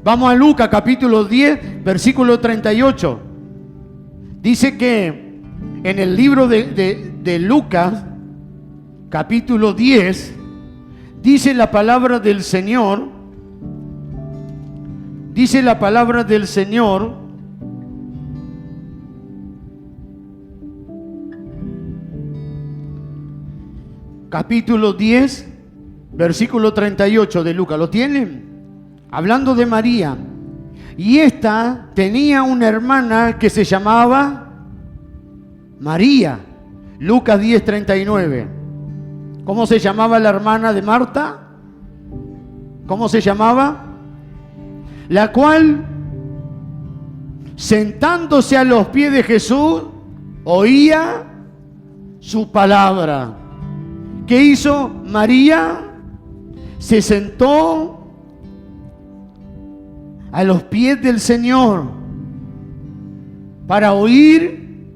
Speaker 1: Vamos a Lucas capítulo 10, versículo 38. Dice que en el libro de Lucas, capítulo 10, dice la palabra del Señor, capítulo 10, versículo 38 de Lucas. ¿Lo tienen? Hablando de María. Y esta tenía una hermana que se llamaba María. Lucas 10, 39. ¿Cómo se llamaba la hermana de Marta? ¿Cómo se llamaba? La cual, sentándose a los pies de Jesús, oía su palabra. ¿Qué hizo María? Se sentó a los pies del Señor para oír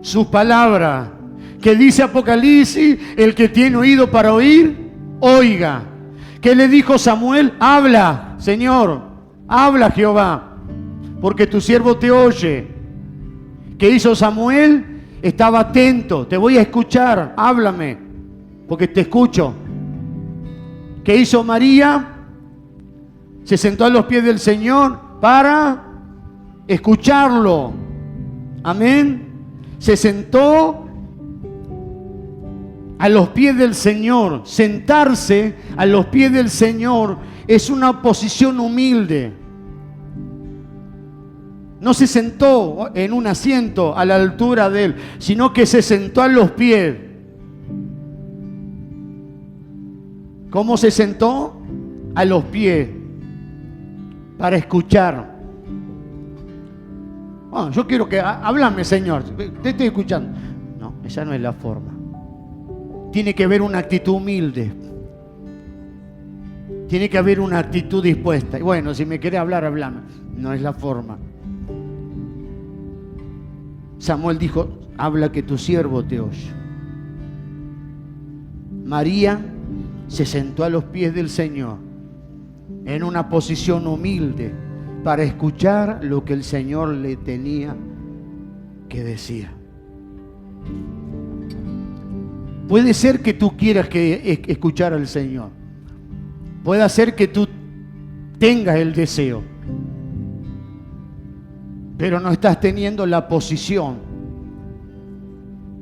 Speaker 1: su palabra. ¿Qué dice Apocalipsis? El que tiene oído para oír, oiga. ¿Qué le dijo Samuel? Habla, Señor, habla Jehová, porque tu siervo te oye. ¿Qué hizo Samuel? Estaba atento, te voy a escuchar, háblame, porque te escucho. ¿Qué hizo María? Se sentó a los pies del Señor para escucharlo. Amén. Se sentó a los pies del Señor. Sentarse a los pies del Señor es una posición humilde. No se sentó en un asiento a la altura de Él, sino que se sentó a los pies. ¿Cómo se sentó? A los pies, para escuchar. Oh, yo quiero que háblame, Señor, te estoy escuchando. No, esa no es la forma. Tiene que haber una actitud humilde. Tiene que haber una actitud dispuesta. Y bueno, si me quiere hablar, háblame. No es la forma. Samuel dijo, habla que tu siervo te oye. María se sentó a los pies del Señor en una posición humilde para escuchar lo que el Señor le tenía que decir. Puede ser que tú quieras escuchar al Señor. Puede ser que tú tengas el deseo, pero no estás teniendo la posición.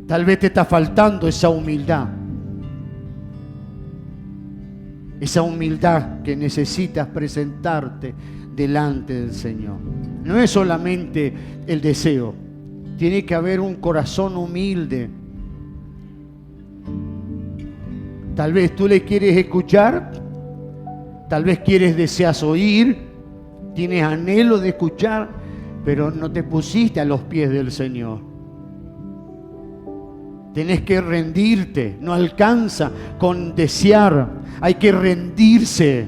Speaker 1: Tal vez te está faltando esa humildad. Esa humildad que necesitas presentarte delante del Señor. No es solamente el deseo. Tiene que haber un corazón humilde. Tal vez tú le quieres escuchar, tal vez deseas oír, tienes anhelo de escuchar, pero no te pusiste a los pies del Señor. Tenés que rendirte, no alcanza con desear, hay que rendirse,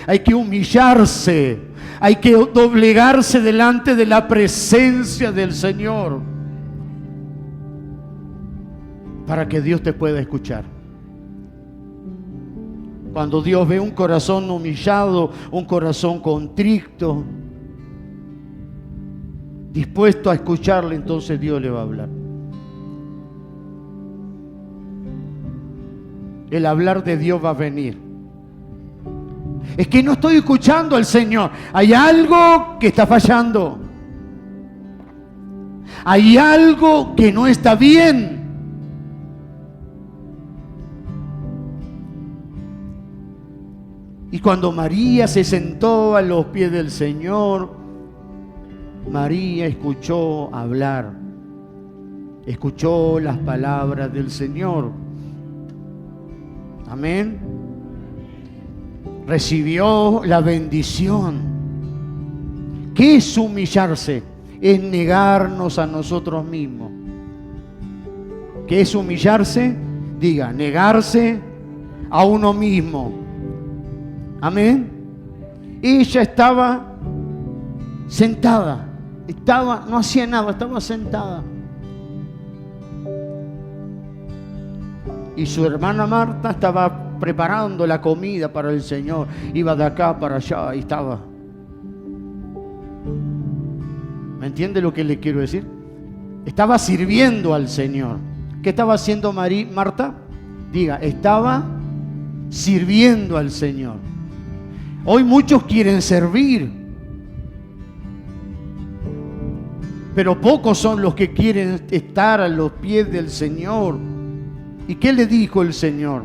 Speaker 1: hay que humillarse, hay que doblegarse delante de la presencia del Señor para que Dios te pueda escuchar. Cuando Dios ve un corazón humillado, un corazón contrito, dispuesto a escucharle, entonces Dios le va a hablar. El hablar de Dios va a venir. Es que no estoy escuchando al Señor. Hay algo que está fallando. Hay algo que no está bien. Y cuando María se sentó a los pies del Señor, María escuchó hablar, escuchó las palabras del Señor. Amén. Recibió la bendición. ¿Qué es humillarse? Es negarnos a nosotros mismos. ¿Qué es humillarse? Diga, negarse a uno mismo. Amén. Ella estaba sentada, no hacía nada, estaba sentada. Y su hermana Marta estaba preparando la comida para el Señor. Iba de acá para allá y estaba. ¿Me entiende lo que le quiero decir? Estaba sirviendo al Señor. ¿Qué estaba haciendo Marta? Diga, estaba sirviendo al Señor. Hoy muchos quieren servir, pero pocos son los que quieren estar a los pies del Señor. ¿Y qué le dijo el Señor?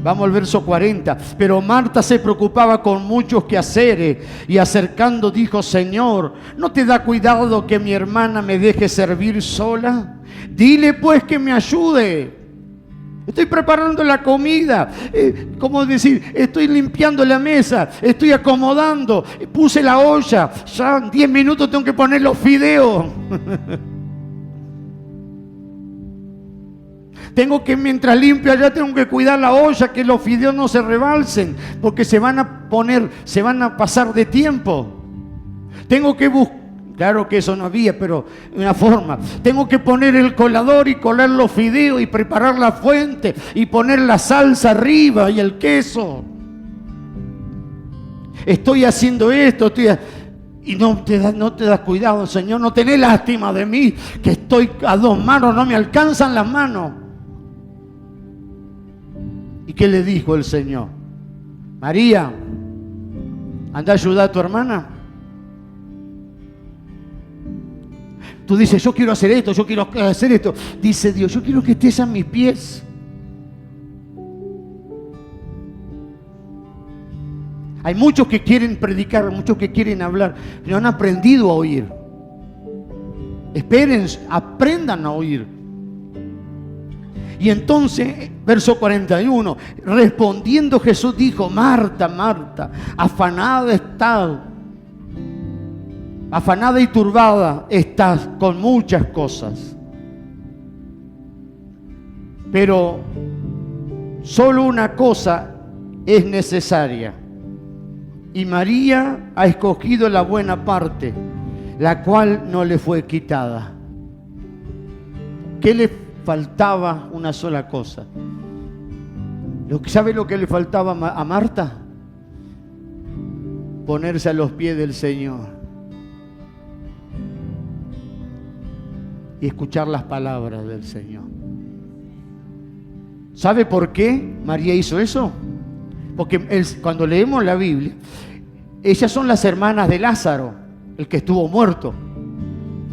Speaker 1: Vamos al verso 40. Pero Marta se preocupaba con muchos quehaceres y acercando dijo: Señor, ¿no te da cuidado que mi hermana me deje servir sola? Dile pues que me ayude. Estoy preparando la comida, como decir, estoy limpiando la mesa, estoy acomodando, puse la olla, ya en 10 minutos tengo que poner los fideos. Tengo que, mientras limpio allá, tengo que cuidar la olla, que los fideos no se rebalsen, porque se van a pasar de tiempo. Tengo que buscar. Claro que eso no había, pero una forma. Tengo que poner el colador y colar los fideos y preparar la fuente y poner la salsa arriba y el queso. Estoy haciendo esto, y no te das cuidado, Señor. No tenés lástima de mí, que estoy a 2 manos, no me alcanzan las manos. ¿Y qué le dijo el Señor? María, anda a ayudar a tu hermana. Tú dices, yo quiero hacer esto, yo quiero hacer esto. Dice Dios, yo quiero que estés a mis pies. Hay muchos que quieren predicar, muchos que quieren hablar, pero no han aprendido a oír. Esperen, aprendan a oír. Y entonces, verso 41, respondiendo Jesús dijo: Marta, Marta, afanada y turbada estás con muchas cosas, pero solo una cosa es necesaria, y María ha escogido la buena parte, la cual no le fue quitada. ¿Qué le faltaba? Una sola cosa. ¿Sabe lo que le faltaba a Marta? Ponerse a los pies del Señor y escuchar las palabras del Señor. ¿Sabe por qué María hizo eso? Porque cuando leemos la Biblia, ellas son las hermanas de Lázaro, el que estuvo muerto.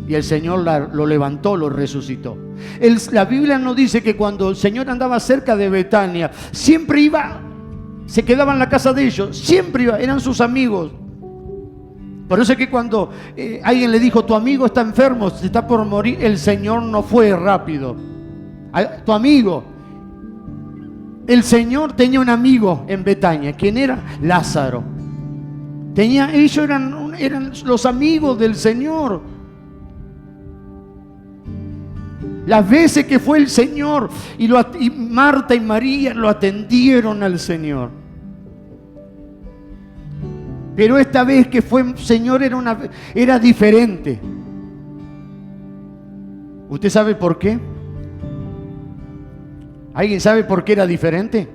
Speaker 1: Y el Señor lo levantó, lo resucitó. La Biblia nos dice que cuando el Señor andaba cerca de Betania, siempre iba, se quedaba en la casa de ellos, siempre iba, eran sus amigos. Por eso es que cuando alguien le dijo, tu amigo está enfermo, se está por morir, el Señor no fue rápido. Tu amigo. El Señor tenía un amigo en Betania. ¿Quién era? Lázaro. Ellos eran los amigos del Señor. Las veces que fue el Señor y Marta y María lo atendieron al Señor. Pero esta vez que fue el Señor era diferente. ¿Usted sabe por qué? ¿Alguien sabe por qué era diferente?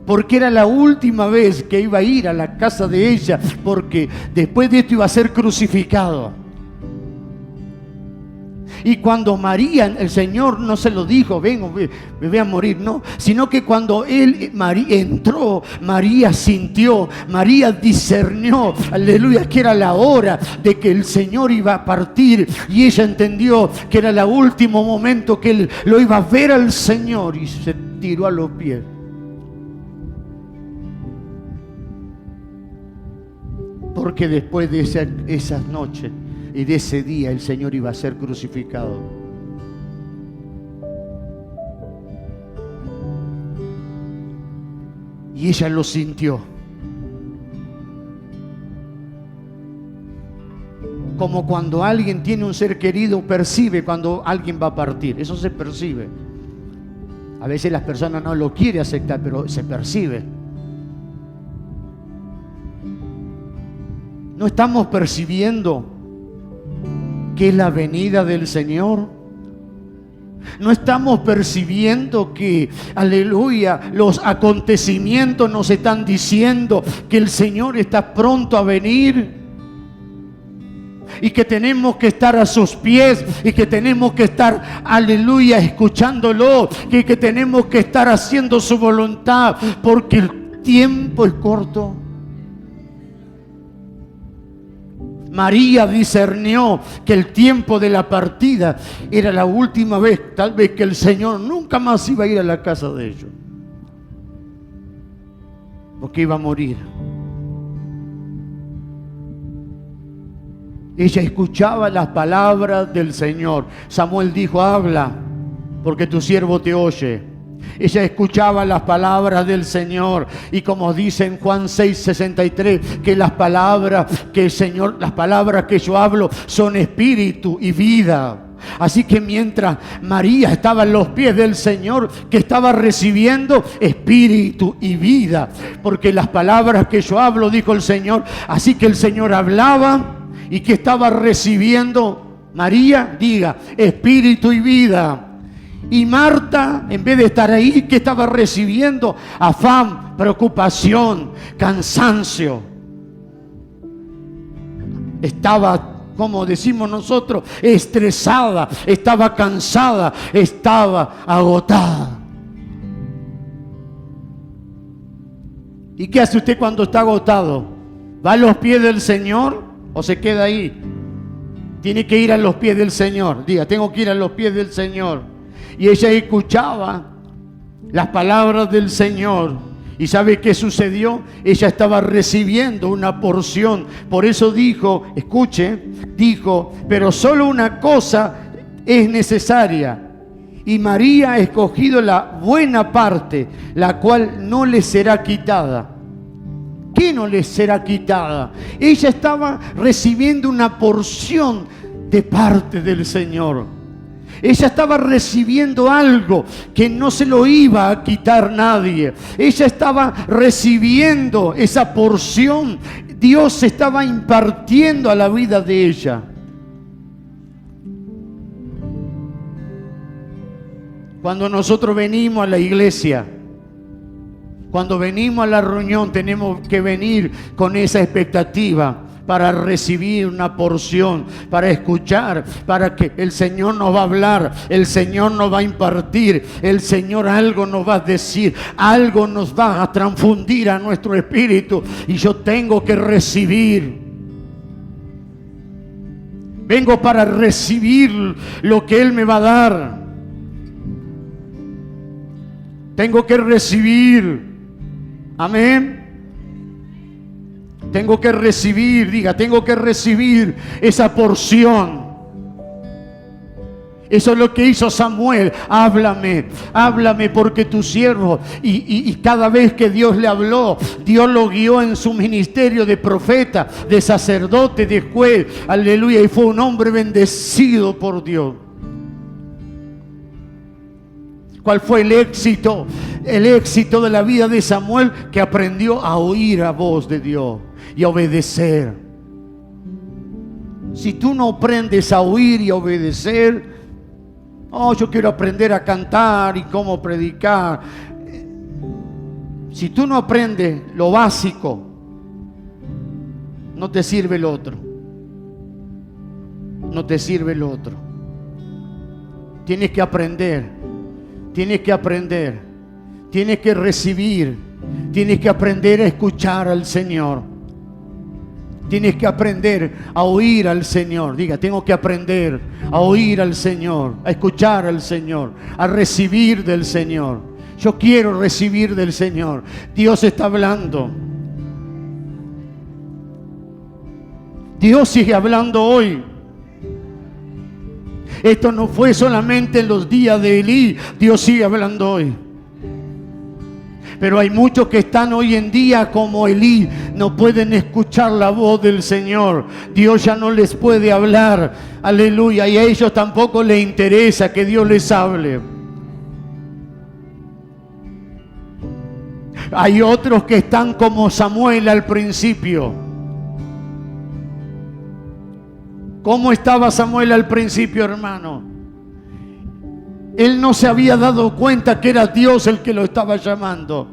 Speaker 1: Porque era la última vez que iba a ir a la casa de ella, porque después de esto iba a ser crucificado. Y cuando María, el Señor no se lo dijo, vengo, me voy a morir, no, sino que cuando María entró, María sintió, María discernió, aleluya, que era la hora de que el Señor iba a partir, y ella entendió que era el último momento que él lo iba a ver al Señor, y se tiró a los pies. Porque después de esas noches y de ese día el Señor iba a ser crucificado. Y ella lo sintió. Como cuando alguien tiene un ser querido, percibe cuando alguien va a partir. Eso se percibe. A veces las personas no lo quieren aceptar, pero se percibe. ¿No estamos percibiendo que es la venida del Señor? ¿No estamos percibiendo que, aleluya, los acontecimientos nos están diciendo que el Señor está pronto a venir? Y que tenemos que estar a sus pies, y que tenemos que estar, aleluya, escuchándolo, que tenemos que estar haciendo su voluntad, porque el tiempo es corto. María discernió que el tiempo de la partida era la última vez, tal vez, que el Señor nunca más iba a ir a la casa de ellos, porque iba a morir. Ella escuchaba las palabras del Señor. Samuel dijo, habla, porque tu siervo te oye. Ella escuchaba las palabras del Señor, y como dice en Juan 6:63, que las palabras que el Señor, las palabras que yo hablo son espíritu y vida. Así que mientras María estaba en los pies del Señor, que estaba recibiendo espíritu y vida, porque las palabras que yo hablo, dijo el Señor. Así que el Señor hablaba, y que estaba recibiendo María, diga, espíritu y vida. Y Marta, en vez de estar ahí, ¿qué estaba recibiendo? Afán, preocupación, cansancio. Estaba, como decimos nosotros, estresada, estaba cansada, estaba agotada. ¿Y qué hace usted cuando está agotado? ¿Va a los pies del Señor o se queda ahí? Tiene que ir a los pies del Señor. Diga, tengo que ir a los pies del Señor. Y ella escuchaba las palabras del Señor. ¿Y sabe qué sucedió? Ella estaba recibiendo una porción. Por eso dijo, escuche, dijo, pero solo una cosa es necesaria. Y María ha escogido la buena parte, la cual no le será quitada. ¿Qué no le será quitada? Ella estaba recibiendo una porción de parte del Señor. Ella estaba recibiendo algo que no se lo iba a quitar nadie. Ella estaba recibiendo esa porción. Dios estaba impartiendo a la vida de ella. Cuando nosotros venimos a la iglesia, cuando venimos a la reunión, tenemos que venir con esa expectativa, para recibir una porción, para escuchar, para que el Señor nos va a hablar, el Señor nos va a impartir, el Señor algo nos va a decir, algo nos va a transfundir a nuestro espíritu, y yo tengo que recibir. Vengo para recibir lo que Él me va a dar. Tengo que recibir. Amén. Tengo que recibir, diga, tengo que recibir esa porción. Eso es lo que hizo Samuel. Háblame, háblame porque tu siervo. Y cada vez que Dios le habló, Dios lo guió en su ministerio de profeta, de sacerdote, de juez. Aleluya. Y fue un hombre bendecido por Dios. ¿Cuál fue el éxito? El éxito de la vida de Samuel, que aprendió a oír la voz de Dios y a obedecer. Si tú no aprendes a oír y a obedecer, yo quiero aprender a cantar y cómo predicar. Si tú no aprendes lo básico, no te sirve el otro. No te sirve el otro. Tienes que aprender. Tienes que aprender. Tienes que recibir. Tienes que aprender a escuchar al Señor. Tienes que aprender a oír al Señor. Diga, tengo que aprender a oír al Señor, a escuchar al Señor, a recibir del Señor. Yo quiero recibir del Señor. Dios está hablando. Dios sigue hablando hoy. Esto no fue solamente en los días de Elí. Dios sigue hablando hoy. Pero hay muchos que están hoy en día como Elí, no pueden escuchar la voz del Señor. Dios ya no les puede hablar. Aleluya. Y a ellos tampoco les interesa que Dios les hable. Hay otros que están como Samuel al principio. ¿Cómo estaba Samuel al principio, hermano? Él no se había dado cuenta que era Dios el que lo estaba llamando.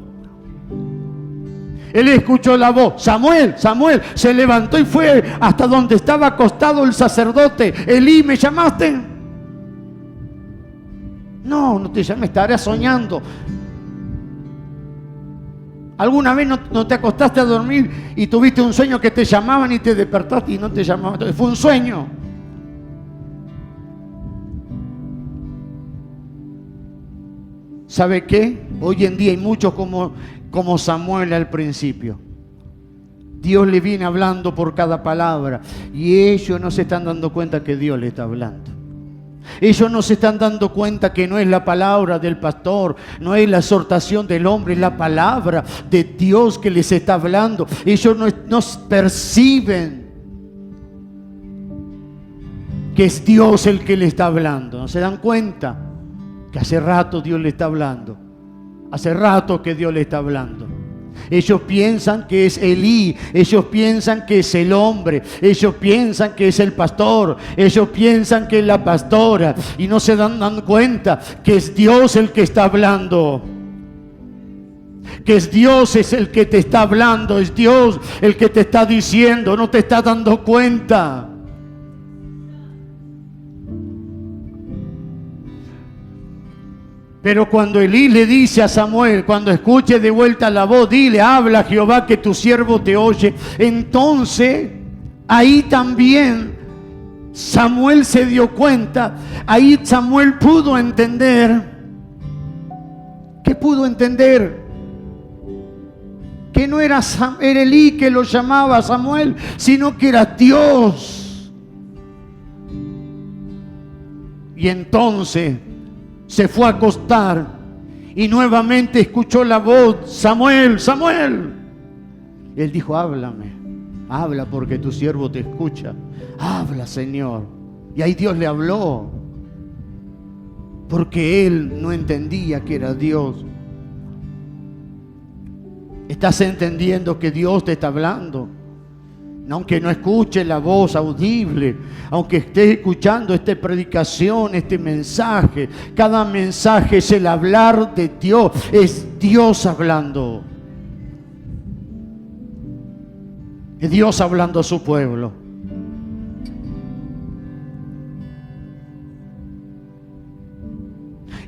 Speaker 1: Él escuchó la voz. Samuel, Samuel. Se levantó y fue hasta donde estaba acostado el sacerdote. Elí, ¿me llamaste? No, no te llamé, estarás soñando. ¿Alguna vez no te acostaste a dormir y tuviste un sueño que te llamaban y te despertaste y no te llamaban? Fue un sueño. ¿Sabe qué? Hoy en día hay muchos como Samuel al principio. Dios le viene hablando por cada palabra y ellos no se están dando cuenta que Dios le está hablando. Ellos no se están dando cuenta que no es la palabra del pastor, no es la exhortación del hombre, es la palabra de Dios que les está hablando. Ellos no perciben que es Dios el que le está hablando. No se dan cuenta que hace rato Dios le está hablando. Hace rato que Dios le está hablando. Ellos piensan que es Elí, ellos piensan que es el hombre, ellos piensan que es el pastor, ellos piensan que es la pastora y no se dan cuenta que es Dios el que está hablando. Que es Dios es el que te está hablando, es Dios el que te está diciendo, no te está dando cuenta. Pero cuando Elí le dice a Samuel, cuando escuche de vuelta la voz, dile, habla Jehová que tu siervo te oye. Entonces, ahí también Samuel se dio cuenta, ahí Samuel pudo entender. ¿Qué pudo entender? Que no era Elí que lo llamaba a Samuel, sino que era Dios. Y entonces se fue a acostar y nuevamente escuchó la voz, Samuel, Samuel. Él dijo, háblame, habla porque tu siervo te escucha. Habla, Señor. Y ahí Dios le habló, porque él no entendía que era Dios. ¿Estás entendiendo que Dios te está hablando? Aunque no escuche la voz audible, aunque estés escuchando esta predicación, este mensaje, cada mensaje es el hablar de Dios, es Dios hablando. Es Dios hablando a su pueblo.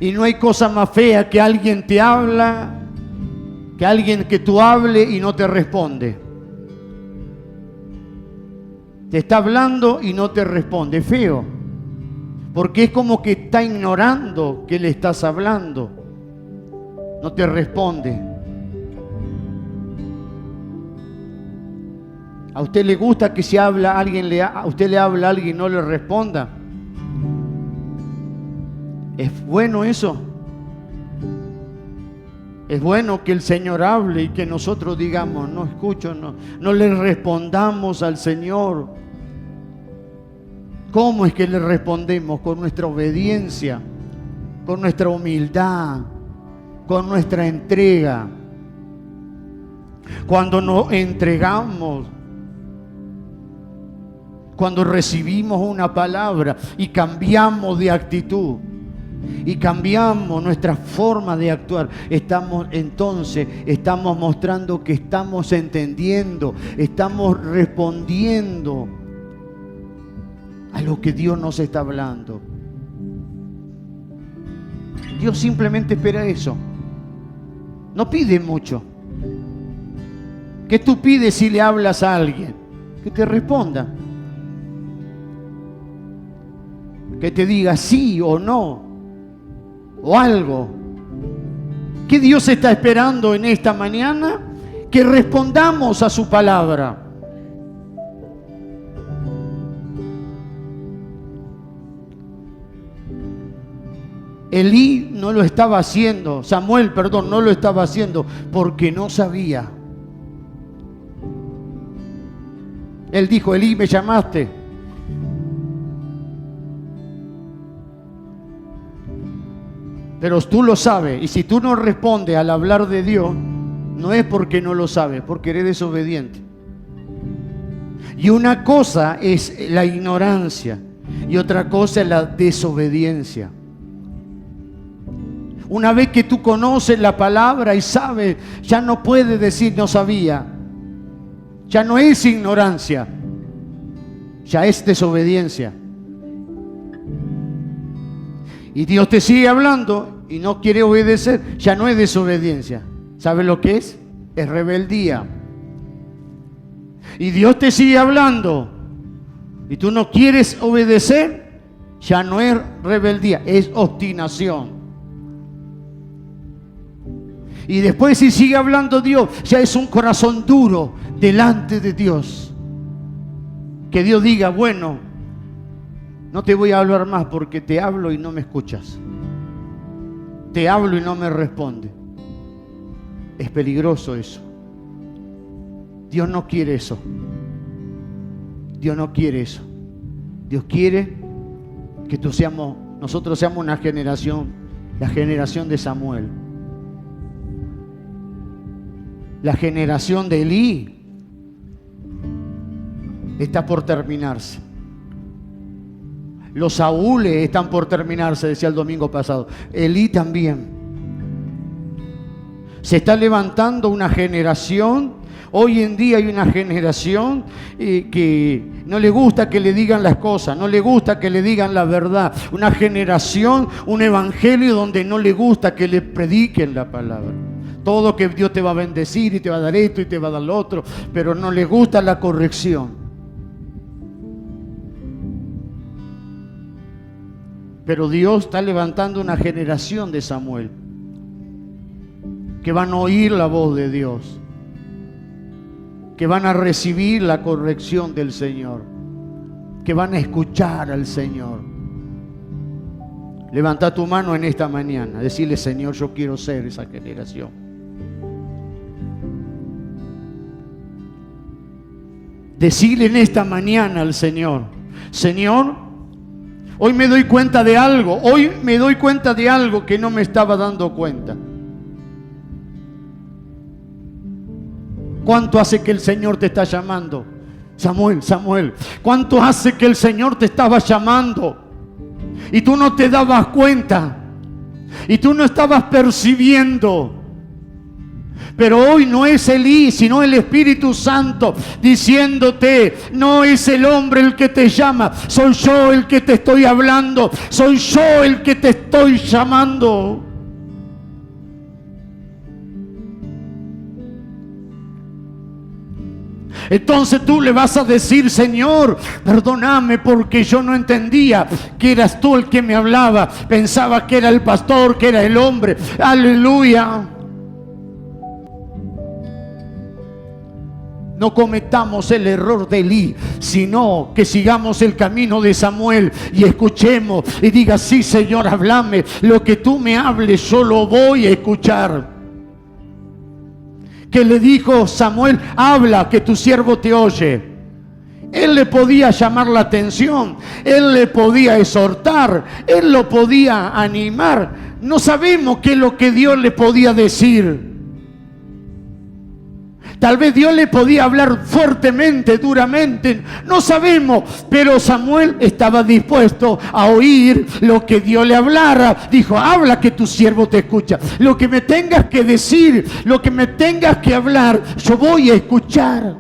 Speaker 1: Y no hay cosa más fea que alguien te habla, que alguien que tú hable y no te responde. Te está hablando y no te responde. Es feo. Porque es como que está ignorando que le estás hablando. No te responde. ¿A usted le gusta que si habla a usted le habla a alguien y no le responda? ¿Es bueno eso? Es bueno que el Señor hable y que nosotros digamos, no escucho, no le respondamos al Señor. ¿Cómo es que le respondemos? Con nuestra obediencia, con nuestra humildad, con nuestra entrega. Cuando nos entregamos, cuando recibimos una palabra y cambiamos de actitud y cambiamos nuestra forma de actuar, estamos mostrando que estamos entendiendo, estamos respondiendo a lo que Dios nos está hablando. Dios simplemente espera eso. No pide mucho. ¿Qué tú pides si le hablas a alguien? Que te responda. Que te diga sí o no, o algo. ¿Qué Dios está esperando en esta mañana? Que respondamos a su palabra. Elí no lo estaba haciendo, Samuel, perdón, no lo estaba haciendo porque no sabía. Él dijo, Elí, ¿me llamaste? Pero tú lo sabes, y si tú no respondes al hablar de Dios, no es porque no lo sabes, porque eres desobediente. Y una cosa es la ignorancia y otra cosa es la desobediencia. Una vez que tú conoces la palabra y sabes, ya no puedes decir no sabía. Ya no es ignorancia, ya es desobediencia. Y Dios te sigue hablando y no quiere obedecer, ya no es desobediencia. ¿Sabes lo que es? Es rebeldía. Y Dios te sigue hablando y tú no quieres obedecer, ya no es rebeldía, es obstinación. Y después si sigue hablando Dios, ya es un corazón duro delante de Dios. Que Dios diga, bueno, no te voy a hablar más porque te hablo y no me escuchas. Te hablo y no me responde. Es peligroso eso. Dios no quiere eso. Dios no quiere eso. Dios quiere que nosotros seamos una generación, la generación de Samuel. La generación de Elí está por terminarse. Los Saúles están por terminarse, decía el domingo pasado. Elí también. Se está levantando una generación. Hoy en día hay una generación que no le gusta que le digan las cosas, no le gusta que le digan la verdad. Una generación, un evangelio donde no le gusta que le prediquen la palabra. Todo que Dios te va a bendecir y te va a dar esto y te va a dar lo otro, pero no le gusta la corrección. Pero Dios está levantando una generación de Samuel que van a oír la voz de Dios, que van a recibir la corrección del Señor, que van a escuchar al Señor. Levanta tu mano en esta mañana, decirle, Señor, yo quiero ser esa generación. Decirle en esta mañana al Señor, Señor, hoy me doy cuenta de algo, que no me estaba dando cuenta. ¿Cuánto hace que el Señor te está llamando? Samuel, Samuel, ¿cuánto hace que el Señor te estaba llamando? Y tú no te dabas cuenta, y tú no estabas percibiendo Pero hoy no es Elí, sino el Espíritu Santo diciéndote: no es el hombre el que te llama, soy yo el que te estoy hablando, soy yo el que te estoy llamando. Entonces tú le vas a decir: Señor, perdóname porque yo no entendía que eras tú el que me hablaba. Pensaba que era el pastor, que era el hombre. Aleluya. No cometamos el error de Elí, sino que sigamos el camino de Samuel y escuchemos y diga: sí, Señor, háblame, lo que tú me hables yo lo voy a escuchar. Que le dijo Samuel: habla, que tu siervo te oye. Él le podía llamar la atención, él le podía exhortar, él lo podía animar. No sabemos qué es lo que Dios le podía decir. Tal vez Dios le podía hablar fuertemente, duramente, no sabemos, pero Samuel estaba dispuesto a oír lo que Dios le hablara. Dijo: habla, que tu siervo te escucha. Lo que me tengas que decir, lo que me tengas que hablar, yo voy a escuchar.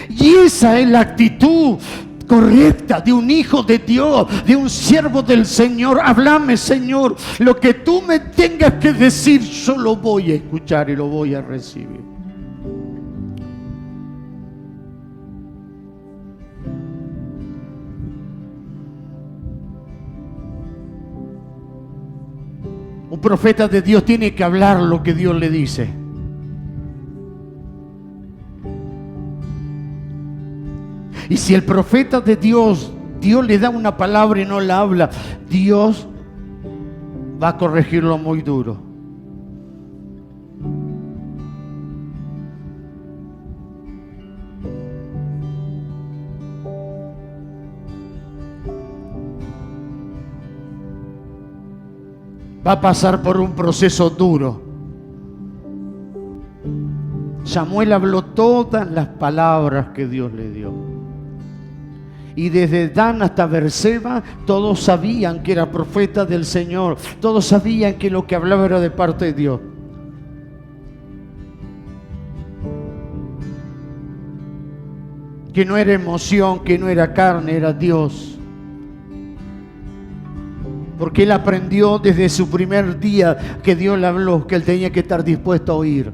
Speaker 1: Y esa es la actitud correcta de un hijo de Dios, de un siervo del Señor. Háblame, Señor, lo que tú me tengas que decir, yo lo voy a escuchar y lo voy a recibir. Un profeta de Dios tiene que hablar lo que Dios le dice. Y si el profeta de Dios, Dios le da una palabra y no la habla, Dios va a corregirlo muy duro. Va a pasar por un proceso duro. Samuel habló todas las palabras que Dios le dio. Y desde Dan hasta Berseba, todos sabían que era profeta del Señor. Todos sabían que lo que hablaba era de parte de Dios. Que no era emoción, que no era carne, era Dios. Porque él aprendió desde su primer día que Dios le habló, que él tenía que estar dispuesto a oír.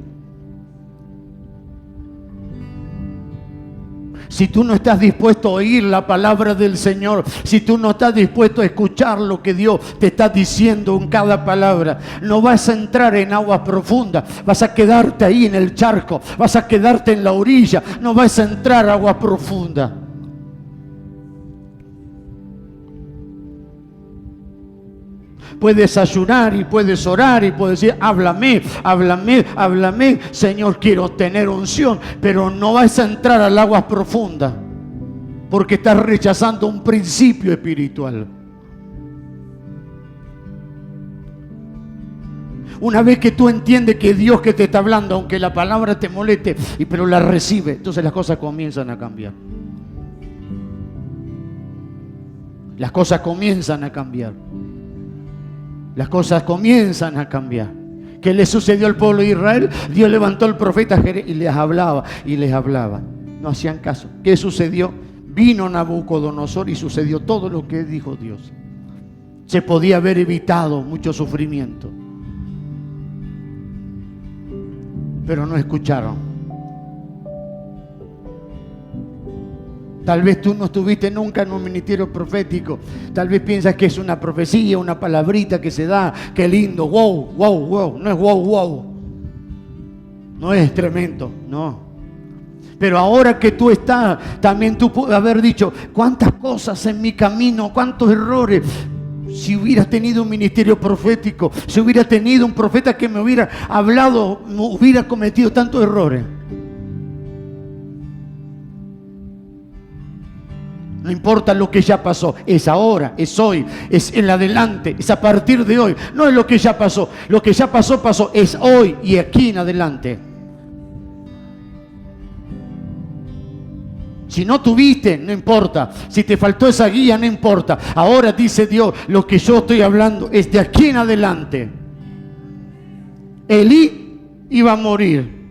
Speaker 1: Si tú no estás dispuesto a oír la palabra del Señor, si tú no estás dispuesto a escuchar lo que Dios te está diciendo en cada palabra, no vas a entrar en aguas profundas, vas a quedarte ahí en el charco, vas a quedarte en la orilla, no vas a entrar a aguas profundas. Puedes ayunar y puedes orar y puedes decir: háblame, háblame, háblame, Señor, quiero tener unción, pero no vas a entrar al aguas profundas porque estás rechazando un principio espiritual. Una vez que tú entiendes que Dios que te está hablando, aunque la palabra te moleste, pero la recibe, entonces las cosas comienzan a cambiar. Las cosas comienzan a cambiar. Las cosas comienzan a cambiar. ¿Qué le sucedió al pueblo de Israel? Dios levantó al profeta y les hablaba y les hablaba. No hacían caso. ¿Qué sucedió? Vino Nabucodonosor y sucedió todo lo que dijo Dios. Se podía haber evitado mucho sufrimiento, pero no escucharon. Tal vez tú no estuviste nunca en un ministerio profético. Tal vez piensas que es una profecía, una palabrita que se da. Qué lindo, wow, wow, wow. No es wow, wow. No es tremendo, no. Pero ahora que tú estás, también tú puedes haber dicho: cuántas cosas en mi camino, cuántos errores. Si hubieras tenido un ministerio profético, si hubiera tenido un profeta que me hubiera hablado, no hubiera cometido tantos errores. No importa lo que ya pasó, es ahora, es hoy, es en adelante, es a partir de hoy. No es lo que ya pasó, lo que ya pasó, pasó, es hoy y aquí en adelante. Si no tuviste, no importa. Si te faltó esa guía, no importa. Ahora dice Dios, lo que yo estoy hablando es de aquí en adelante. Elí iba a morir.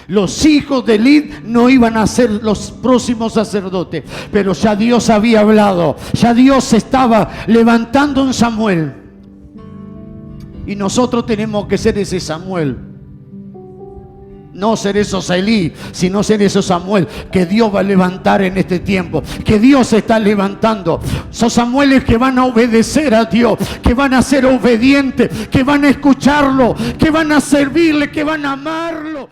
Speaker 1: Los hijos de Elí no iban a ser los próximos sacerdotes. Pero ya Dios había hablado. Ya Dios estaba levantando en Samuel. Y nosotros tenemos que ser ese Samuel. No ser esos Elí, sino ser esos Samuel que Dios va a levantar en este tiempo, que Dios está levantando. Son Samueles que van a obedecer a Dios, que van a ser obedientes, que van a escucharlo, que van a servirle, que van a amarlo.